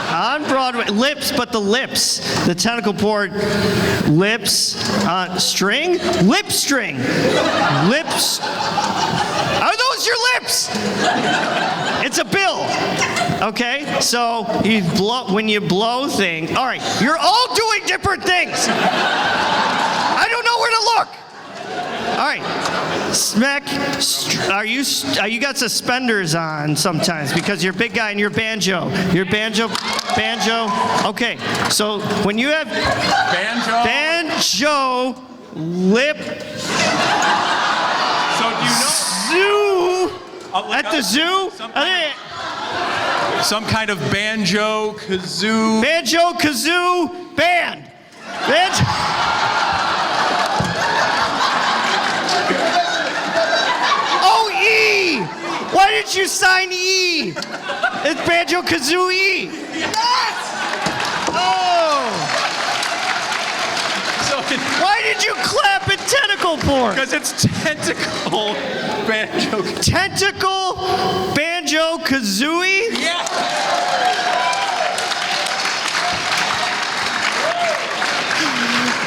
on Broadway. Lips, but the lips. The tentacle porn, lips, string? Lip string. Lips. Are those your lips? It's a bill. Okay? So when you blow things. All right, you're all doing different things. I don't know where to look. All right, Smack, you got suspenders on sometimes because you're a big guy and you're banjo. You're banjo. Okay, so when you have banjo lip. So do you know? Zoo at the zoo. Some kind of banjo kazoo. Banjo kazoo band. Oh, E! Why did you sign E? It's Banjo Kazooie. Yes! Oh! Why did you clap at tentacle porn? Because it's tentacle banjo. Tentacle Banjo Kazooie? Yeah.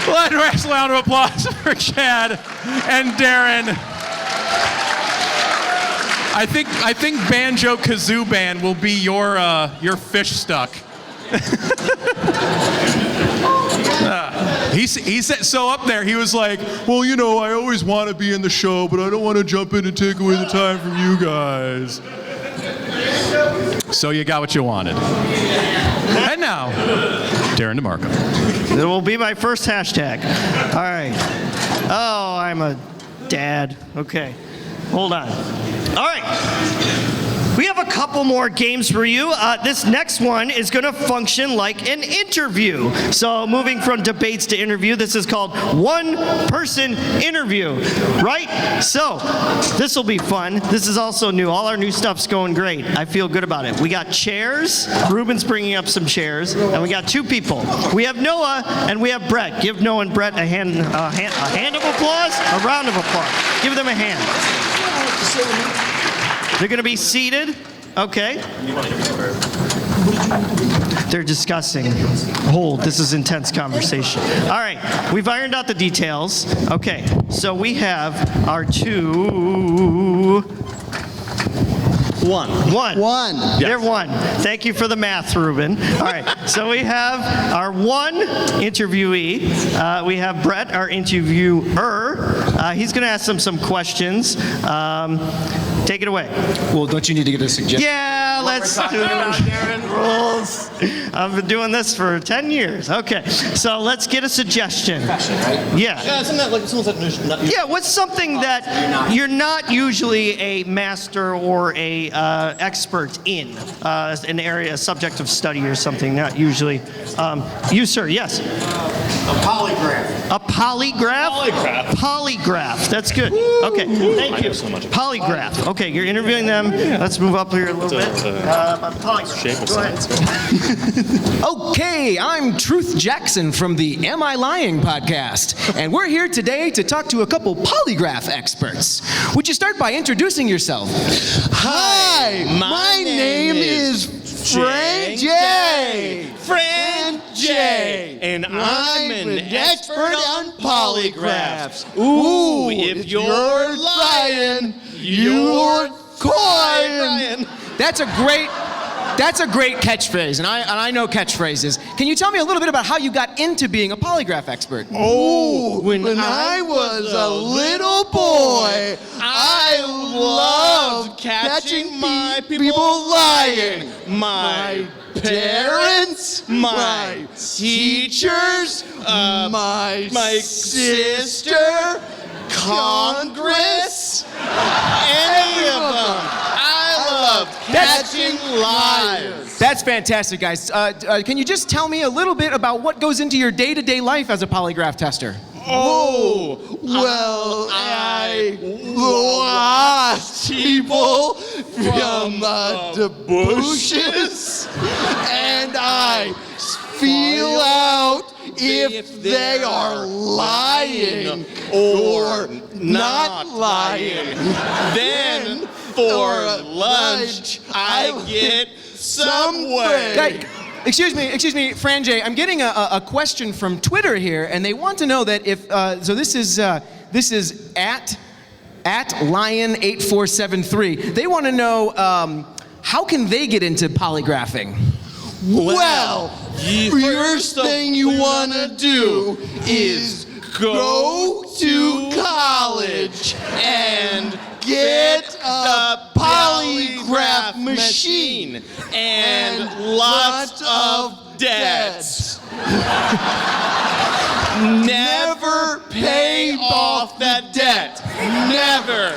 Last round of applause for Chad and Darren. I think Banjo Kazoo Band will be your fish stuck. He said so up there. He was like, well, you know, I always want to be in the show, but I don't want to jump in and take away the time from you guys. So you got what you wanted. And now, Darren DeMarco. It will be my first hashtag. All right. Oh, I'm a dad. Okay. Hold on. All right. We have a couple more games for you. This next one is going to function like an interview. So moving from debates to interview, this is called one-person interview, right? So this will be fun. This is also new. All our new stuff's going great. I feel good about it. We got chairs. Ruben's bringing up some chairs. And we got 2 people. We have Noah and we have Brett. Give Noah and Brett a hand of applause, a round of applause. Give them a hand. They're going to be seated. Okay. They're discussing. Hold, this is intense conversation. All right, we've ironed out the details. Okay, so we have our 2... One. They're 1. Thank you for the math, Ruben. All right, so we have our 1 interviewee. We have Brett, our interviewer. He's going to ask them some questions. take it away. Well, don't you need to get a suggestion? Yeah, let's do rules. I've been doing this for 10 years. Okay, so let's get a suggestion. Yeah. Something that, like, someone's not Yeah, what's something that you're not usually a master or a expert in, an area, a subject of study or something, not usually. You, sir, yes? A polygraph. A polygraph? Polygraph, that's good. Okay, thank you. Polygraph. Okay, you're interviewing them. Let's move up here a little bit. Polygraph. Go ahead. Okay, I'm Truth Jackson from the Am I Lying podcast, and we're here today to talk to a couple polygraph experts. Would you start by introducing yourself? Hi, my name is Fran J. Fran J. And I'm an expert on polygraphs. Ooh, if you're lying, you're lying. That's a great catchphrase, and I know catchphrases. Can you tell me a little bit about how you got into being a polygraph expert? Oh, when I was a little boy, I loved catching my people lying. My parents, my teachers, my sister, Congress, any of them. I love catching liars. That's fantastic, guys. Can you just tell me a little bit about what goes into your day-to-day life as a polygraph tester? Oh, well, I watch people from the bushes, and I feel out if they are lying or not lying. Then for lunch, I get Subway. Excuse me, Fran J. I'm getting a question from Twitter here, and they want to know that if so this is at Lion8473. They want to know how can they get into polygraphing? Well, first thing you want to do is go to college and get a polygraph machine and lots of debts. Never pay off that debt. Never.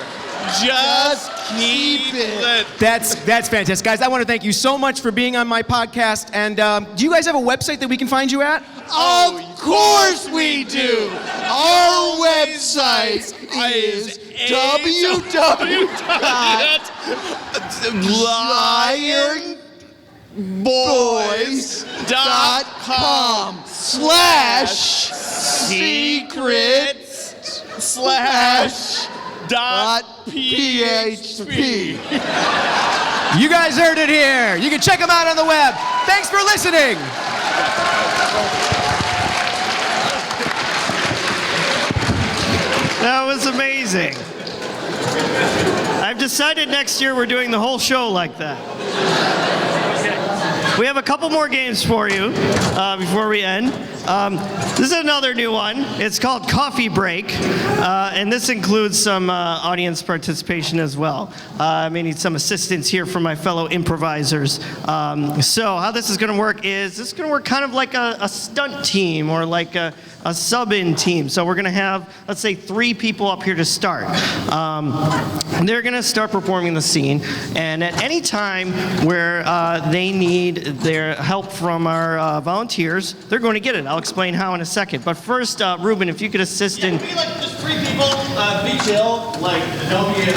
Just keep it. That's fantastic. Guys, I want to thank you so much for being on my podcast. And do you guys have a website that we can find you at? Of course we do. Our website is www.secrets/.php. You guys heard it here. You can check them out on the web. Thanks for listening. That was amazing. I've decided next year we're doing the whole show like that. We have a couple more games for you before we end. This is another new one. It's called Coffee Break, and this includes some audience participation as well. I may need some assistance here from my fellow improvisers. So how this is going to work is this is going to work kind of like a stunt team or like a sub-in team. So we're going to have, let's say, 3 people up here to start. They're going to start performing the scene, and at any time where they need their help from our volunteers, they're going to get it. I'll explain how in a second. But first, Ruben, if you could assist in... Be like just 3 people, be chill, like don't be 10.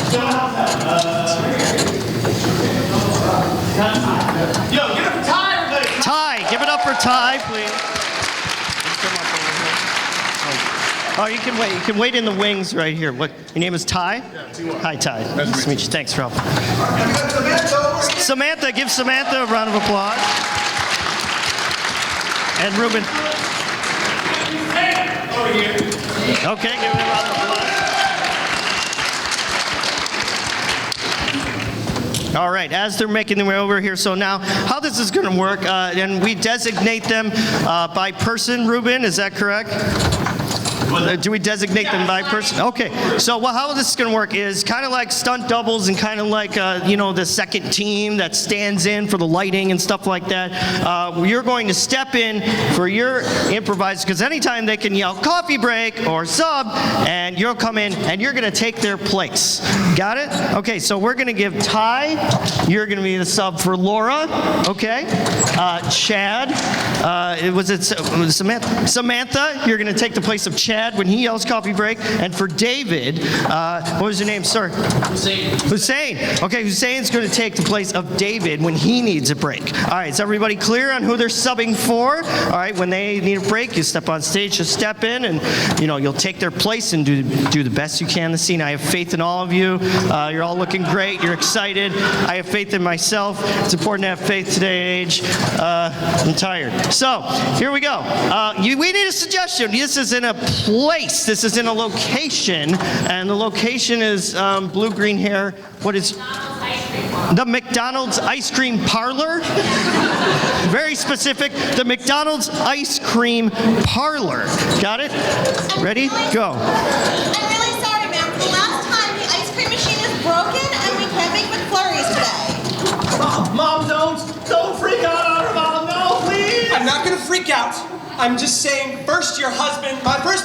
So how's that? Yo, give it up for Ty, everybody. Ty, give it up for Ty, please. Oh, you can wait. You can wait in the wings right here. What? Your name is Ty? Yeah, T-Y. Hi, Ty. Nice to meet you. Thanks for helping. Samantha, give Samantha a round of applause. And Ruben. Over here. Okay, give it a round of applause. All right, as they're making their way over here, so now how this is going to work, and we designate them by person, Ruben, is that correct? Do we designate them by person? Okay. So how this is going to work is kind of like stunt doubles and kind of like, the second team that stands in for the lighting and stuff like that. You're going to step in for your improvisers, because anytime they can yell coffee break or sub, and you'll come in and you're going to take their place. Got it? Okay, so we're going to give Ty, you're going to be the sub for Laura, okay? Chad, Samantha, you're going to take the place of Chad when he yells coffee break. And for David, what was your name, sir? Hussein. Okay, Hussein's going to take the place of David when he needs a break. All right, is everybody clear on who they're subbing for? All right, when they need a break, you step on stage, just step in, and you'll take their place and do the best you can in the scene. I have faith in all of you. You're all looking great. You're excited. I have faith in myself. It's important to have faith today, age. I'm tired. So here we go. We need a suggestion. This is in a place. This is in a location, and the location is blue-green hair. What is the McDonald's ice cream parlor? Very specific. The McDonald's ice cream parlor. Got it? Ready? Go. I'm really sorry, ma'am. For the last time, the ice cream machine is broken, and we can't make McFlurries today. Mom, don't freak out on her, Mom. No, please. I'm not gonna freak out. I'm just saying, first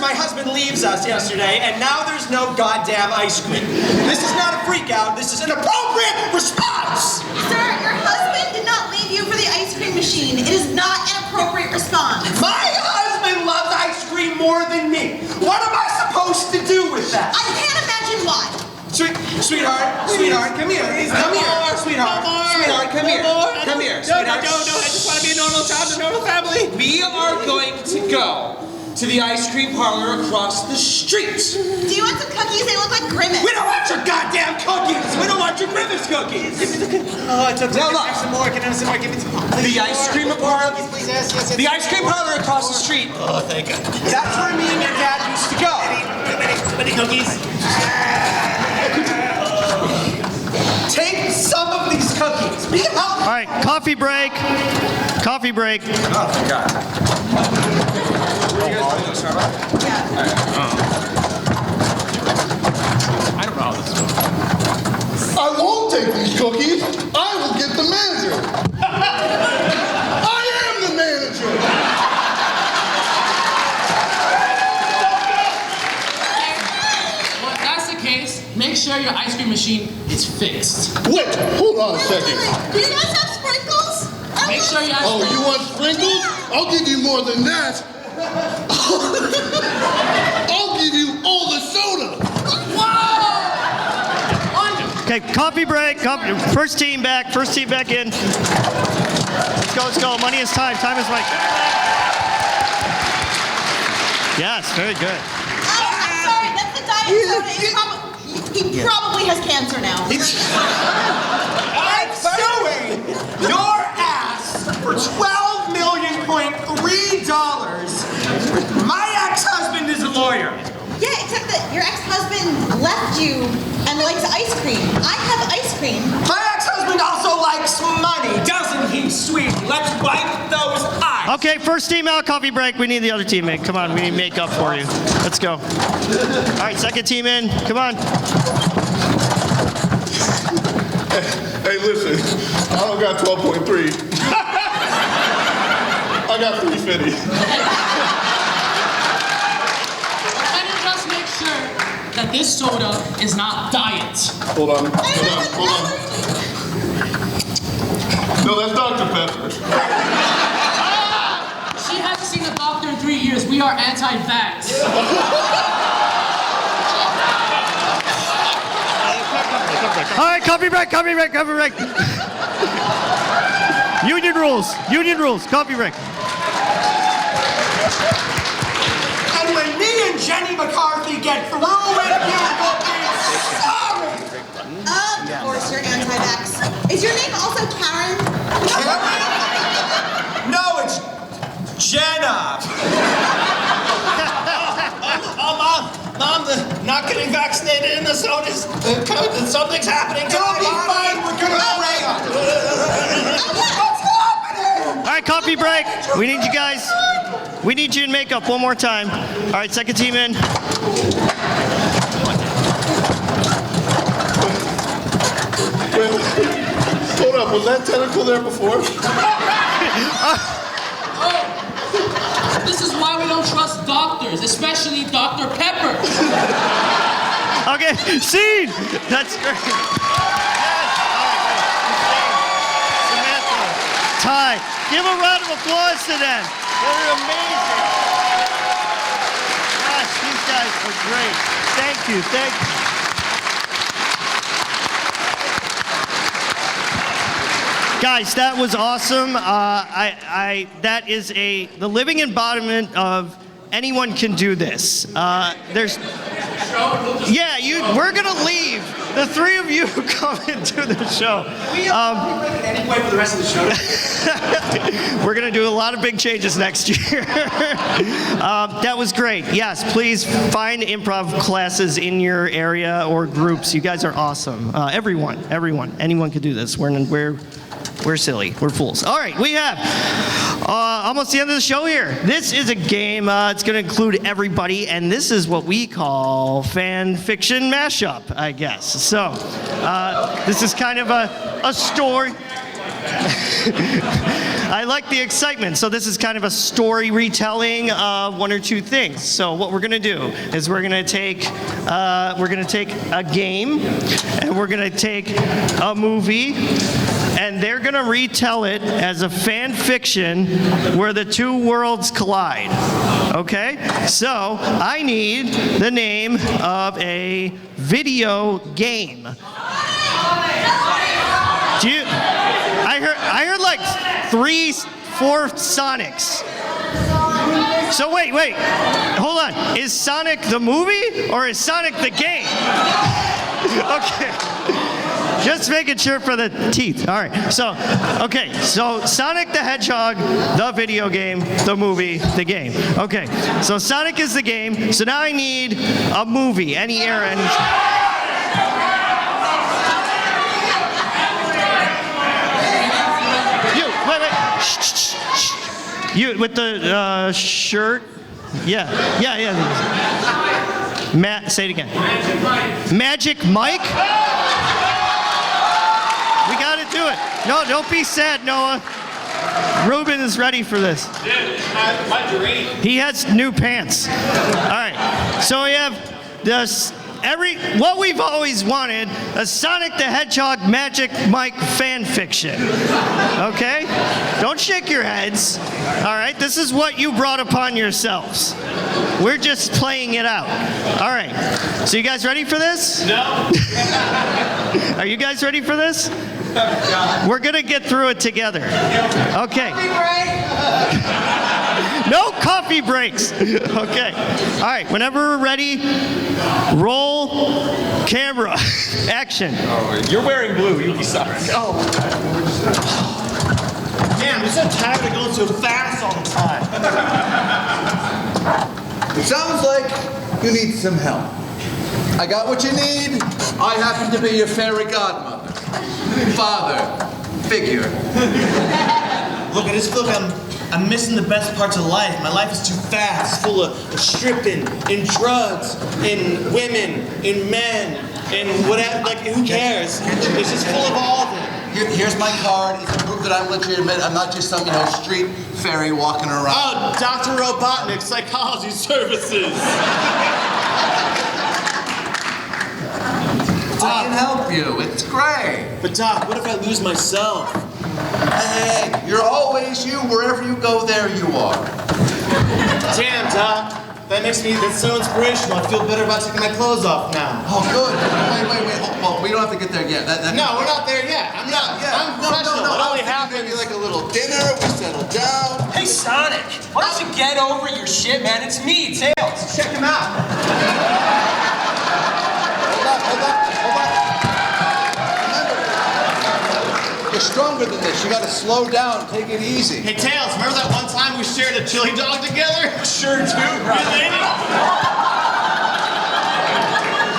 my husband leaves us yesterday, and now there's no goddamn ice cream. This is not a freak out. This is an appropriate response. Sir, your husband did not leave you for the ice cream machine. It is not an appropriate response. My husband loves ice cream more than me. What am I supposed to do with that? I can't imagine why. Sweetheart, come here. Come here, sweetheart. Sweetheart, come here. Come here, sweetheart. No, I just want to be a normal child, a normal family. We are going to go to the ice cream parlor across the street. Do you want some cookies? They look like Grimace. We don't want your goddamn cookies. We don't want your Grimace cookies. Oh, I took Now look. some more. Can I have some more? Give me some more. The ice cream parlor. Please, yes. The ice cream parlor across the street. Oh, thank God. That's where me and your dad used to go. Too many cookies. Take some of these cookies. All right, coffee break. Coffee break. Oh, thank God. I don't know how this works. I won't take these cookies. I will get the manager. I am the manager. Well, if that's the case, make sure your ice cream machine is fixed. Wait, hold on a second. Do you guys have sprinkles? Make sure your ice Oh, cream... you want sprinkles? I'll give you more than that. I'll give you all the soda. Okay, coffee break. First team back in. Let's go. Money is time. Time is money. Yes, very good. I'm sorry, that's the diet soda. He probably has cancer now. I'm suing your ass for $12.3 million. My ex-husband is a lawyer. Yeah, except that your ex-husband left you and likes ice cream. I have ice cream. My ex-husband also likes money, doesn't he, sweetie? Let's wipe those eyes. Okay, first team out, coffee break. We need the other teammate. Come on, we need makeup for you. Let's go. All right, second team in. Come on. Hey, listen. I don't got 12.3. I got 350. Better just make sure that this soda is not diet. Hold on. No, that's Dr. Pepper. She hasn't seen a doctor in 3 years. We are anti-vax. All right, coffee break. Union rules, coffee break. And when me and Jenny McCarthy get through with you, we'll be sorry. Of course, you're anti-vax. Is your name also Karen? No, it's Jenna. Mom, the not getting vaccinated in the zone is something's happening. Don't be fine. We're gonna pray. What's happening? All right, coffee break. We need you guys. We need you in makeup one more time. All right, second team in. Hold up, was that tentacle there before? This is why we don't trust doctors, especially Dr. Pepper. Okay, scene. That's great. Samantha, Ty, give a round of applause to them. They're amazing. Gosh, these guys are great. Thank you. Guys, that was awesome. That is the living embodiment of anyone can do this. We're gonna leave. The three of you come and do the show. Anyway, for the rest of the show. We're gonna do a lot of big changes next year. That was great. Yes, please find improv classes in your area or groups. You guys are awesome. Everyone. Anyone could do this. We're silly. We're fools. All right, we have almost the end of the show here. This is a game. It's going to include everybody, and this is what we call fan fiction mashup, I guess. So this is kind of a story. I like the excitement. So this is kind of a story retelling of one or two things. So what we're going to do is we're going to take a game, and we're going to take a movie, and they're going to retell it as a fan fiction where the two worlds collide. Okay? So I need the name of a video game. I heard like 3, 4 Sonics. So wait, hold on. Is Sonic the movie or is Sonic the game? Okay. Just making sure for the teeth. All right. So Sonic the Hedgehog, the video game, the movie, the game. Okay. So Sonic is the game. So now I need a movie, any era, You with the shirt? Yeah. Matt, say it again. Magic Mike? We gotta do it. No, don't be sad, Noah. Ruben is ready for this. He has new pants. All right. So we have this. What we've always wanted, a Sonic the Hedgehog Magic Mike fan fiction. Okay? Don't shake your heads. All right? This is what you brought upon yourselves. We're just playing it out. All right. So you guys ready for this? No. Are you guys ready for this? We're going to get through it together. Okay. No coffee breaks. Okay. All right. Whenever we're ready, roll camera. Action. Oh, you're wearing blue. You suck. Oh. Damn, I'm so tired of going so fast all the time. It sounds like you need some help. I got what you need. I happen to be your fairy godmother. Father figure. Look, I just feel like I'm missing the best parts of life. My life is too fast. It's full of stripping, and drugs, and women, and men, and whatever. Like, who cares? It's just full of all of it. Here's my card. It's proof that I'm legitimate. I'm not just some, street fairy walking around. Oh, Dr. Robotnik, Psychology Services. I can help you. It's great. But Doc, what if I lose myself? Hey, you're always you. Wherever you go, there you are. Damn, Doc. That's so inspirational. I feel better about taking my clothes off now. Oh, good. Wait. Well, we don't have to get there yet. No, we're not there yet. I'm professional. No. It only happens. Maybe like a little dinner. We settle down. Hey, Sonic, why don't you get over your shit, man? It's me, Tails. Check him out. Hold on. Remember, you're stronger than this. You got to slow down. Take it easy. Hey, Tails, remember that one time we shared a chili dog together? Sure do, bro.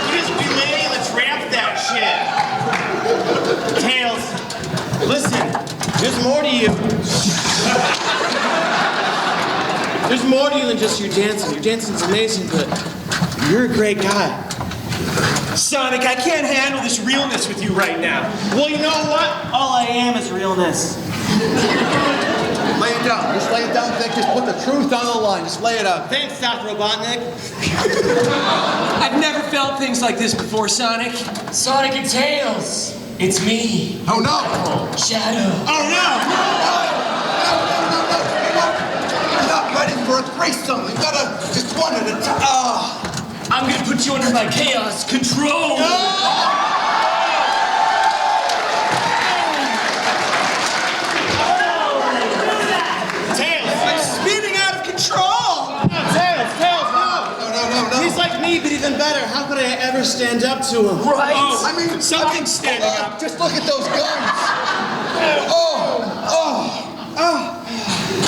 We lady, let's ramp that shit. Tails, listen, there's more to you. There's more to you than just your dancing. Your dancing's amazing, but you're a great guy. Sonic, I can't handle this realness with you right now. Well, you know what? All I am is realness. Lay it down. Just lay it down, Vic. Just put the truth on the line. Just lay it out. Thanks, Dr. Robotnik. I've never felt things like this before, Sonic. Sonic and Tails. It's me. Oh, no. Shadow. Oh, no. You're not ready for a threesome. You gotta just one at a time. I'm gonna put you under my chaos control. Tails, I'm spinning out of control. No, Tails, no. He's like me, but even better. How could I ever stand up to him? Right. Oh, I mean, something's standing up. Just look at those guns.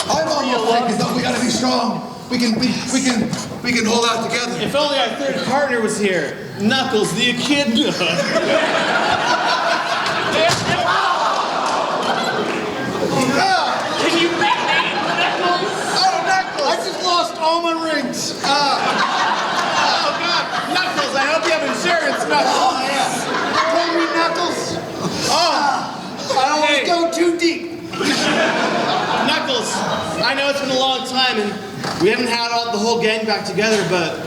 I'm almost thinking that we gotta be strong. We can hold out together. If only our third partner was here. Knuckles, the echidna. Can you make me Knuckles? Oh, Knuckles! I just lost all my rings. Oh, God. Knuckles, I hope you have insurance, Knuckles. Oh, yeah. Call me Knuckles. Oh. I don't want to go too deep. Knuckles, I know it's been a long time and we haven't had the whole gang back together, but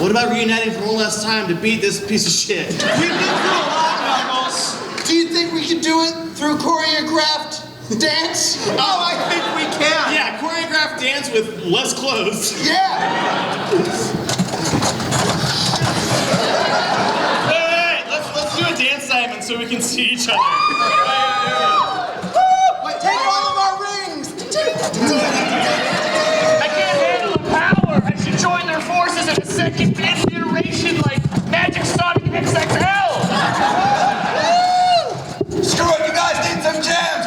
what about reuniting for one last time to beat this piece of shit? We've been through a lot, Knuckles. Do you think we can do it through choreographed dance? Oh, I think we can. Yeah, choreographed dance with less clothes. Yeah. Wait, let's do a dance segment so we can see each other. Wait, take all of our rings. I can't handle the power. I should join their forces in a second iteration like Magic Sonic XXL. Screw it, you guys need some jams.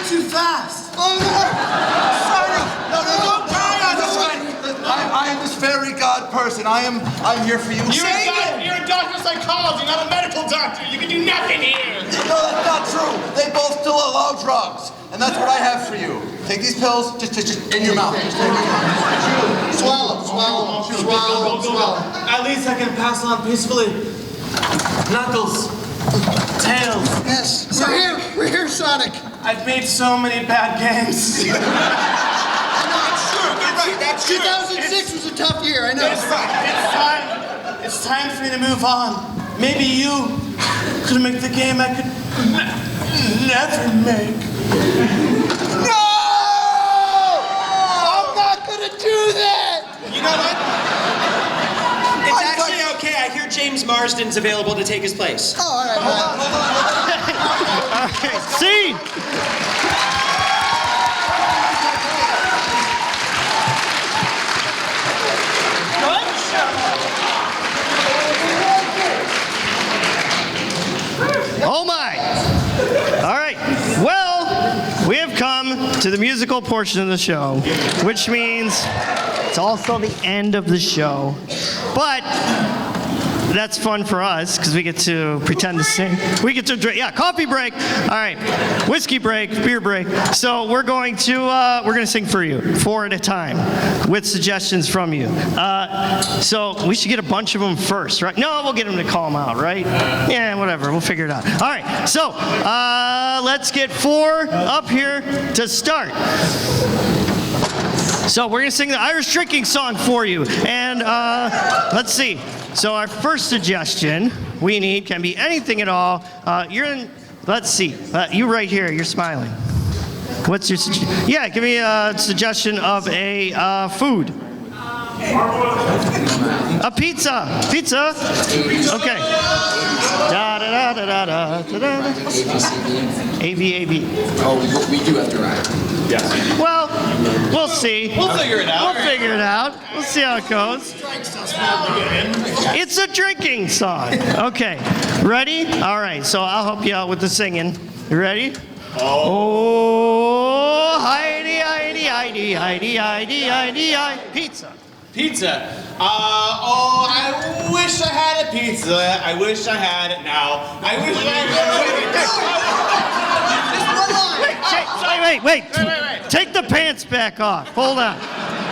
Too fast. Oh, no. Sorry. No, don't die on this one. I am this fairy god person. I'm here for you. You're a doctor of psychology, not a medical doctor. You can do nothing here. No, that's not true. They both still allow drugs. And that's what I have for you. Take these pills, just in your mouth. Just take your mouth. Swallow. At least I can pass on peacefully. Knuckles. Tails. Yes. We're here, Sonic. I've made so many bad games. I know, it's true. You're right. That's 2006 was a tough year. I know. It's time for me to move on. Maybe you could make the game I could never make. No! I'm not gonna do that. You know what? It's actually okay. I hear James Marsden's available to take his place. Oh, all right. All right, scene. Oh my! All right. Well, we have come to the musical portion of the show, which means it's also the end of the show. But that's fun for us because we get to pretend to sing. We get to drink. Yeah, coffee break. All right, whiskey break, beer break. So we're going to sing for you, 4 at a time, with suggestions from you. So we should get a bunch of them first, right? No, we'll get them to call them out, right? Yeah, whatever. We'll figure it out. All right. So let's get 4 up here to start. So we're gonna sing the Irish drinking song for you, and let's see. So our first suggestion we need can be anything at all. Let's see. You right here. You're smiling. What's your suggestion? Yeah, give me a suggestion of a food. A pizza. Pizza. Okay. Da da da da da da da. A B A B. Oh, we do have to rhyme. Yes. Well, We'll see. We'll figure it out. We'll figure it out. We'll see how it goes. It's a drinking song. Okay. Ready? All right. So I'll help you out with the singing. You ready? Oh, Heidi, Heidi, Heidi, Heidi, Heidi, Heidi, Heidi. Pizza. Pizza. I wish I had a pizza. I wish I had it now. I wish I had it. Wait. Take the pants back off. Hold on.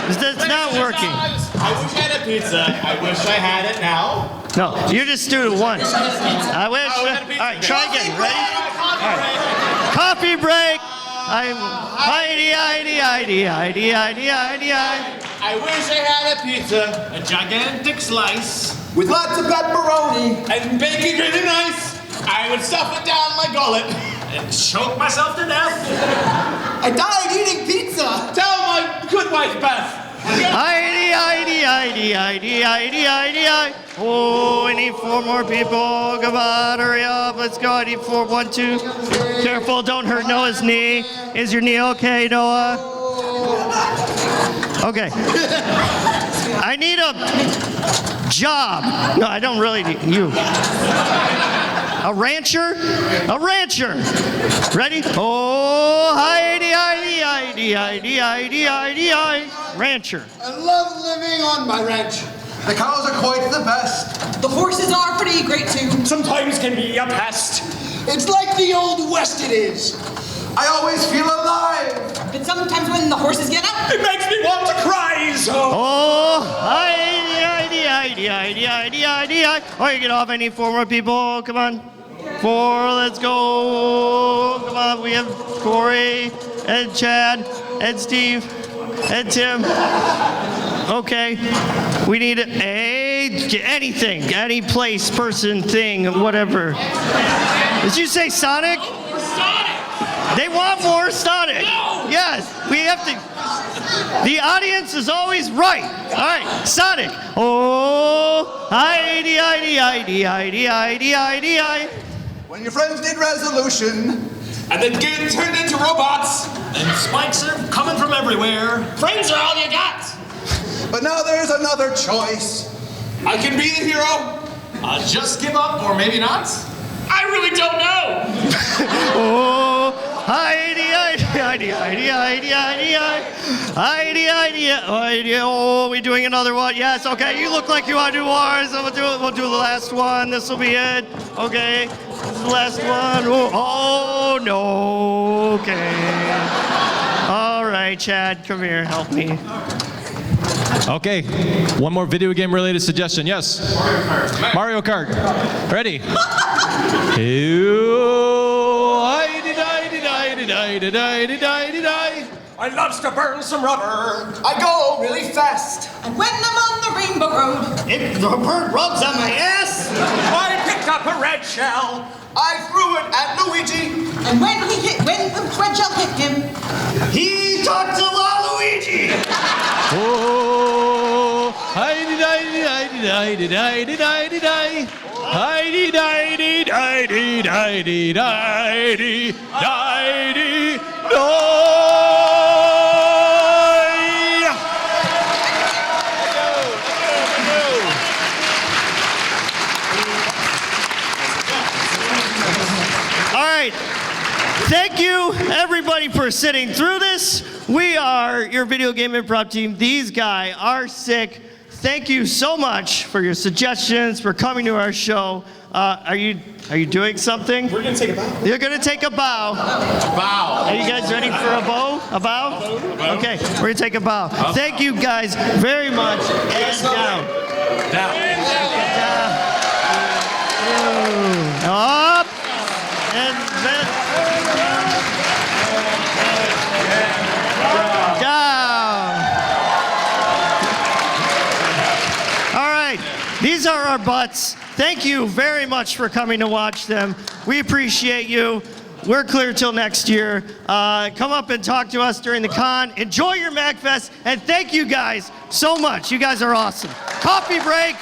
It's not working. I wish I had a pizza. I wish I had it now. No, you just do it once. I wish. All right, try again. Ready? All right. Coffee break. I'm Heidi, Heidi, Heidi, Heidi, Heidi, Heidi, Heidi. I wish I had a pizza, a gigantic slice, with lots of pepperoni and bacon really nice. I would stuff it down my gullet and choke myself to death. I died eating pizza. Tell my good wife, Beth. Heidi, Heidi, Heidi, Heidi, Heidi, Heidi, Heidi. Oh, I need 4 more people. Come on, hurry up. Let's go. I need 4. 1, 2. Careful, don't hurt Noah's knee. Is your knee okay, Noah? Okay. I need a job. No, I don't really need you. A rancher? A rancher. Ready? Oh, Heidi, Heidi, Heidi, Heidi, Heidi, Heidi, Heidi. Rancher. I love living on my ranch. The cows are quite the best. The horses are pretty great too. Sometimes can be a pest. It's like the Old West it is. I always feel alive. But sometimes when the horses get up, It makes me want to cry, so. Oh, Heidi, Heidi, Heidi, Heidi, Heidi, Heidi, Heidi. Oh, you get off. I need 4 more people. Come on. 4, let's go. Come on, we have Corey, and Chad, and Steve, and Tim. Okay, we need anything, any place, person, thing, whatever. Did you say Sonic? Sonic! They want more Sonic. No! Yes, we have to. The audience is always right. All right, Sonic. Oh, Heidi, Heidi, Heidi, Heidi, Heidi, Heidi, Heidi. When your friends need resolution, And then get turned into robots. And spikes are coming from everywhere. Friends are all you got! but now there's another choice. I can be the hero. Just give up, or maybe not. I really don't know! Oh, Heidi, Heidi, Heidi, Heidi, Heidi, Heidi, Heidi, Heidi, Heidi. Oh, we doing another one? Yes. Okay. You look like you want to do more, so we'll do the last one. This will be it. Okay. This is the last one. Oh no. Okay. All right, Chad, come here. Help me. Okay, one more video game related suggestion. Yes. Mario Kart. Ready? I loves to burn some rubber. I go really fast. and when I'm on the Rainbow Road, If the bird rubs on my ass, I picked up a red shell. I threw it at Luigi. and when the red shell hit him, He talked to Waluigi. Oh, Heidi, Heidi, Heidi, Heidi, Heidi, Heidi, Heidi. Heidi, Heidi, Heidi, Heidi, Heidi, Heidi, All right. Thank you, everybody, for sitting through this. We are your video game improv team. These guys are sick. Thank you so much for your suggestions, for coming to our show. Are you doing something? We're gonna take a bow. You're gonna take a bow. Bow. Are you guys ready for a bow? A bow? Okay, we're gonna take a bow. Thank you guys very much. And down. Down. Up. And then down. All right, these are our butts. Thank you very much for coming to watch them. We appreciate you. We're clear till next year. Come up and talk to us during the con. Enjoy your MAGFest, and thank you guys so much. You guys are awesome. Coffee break.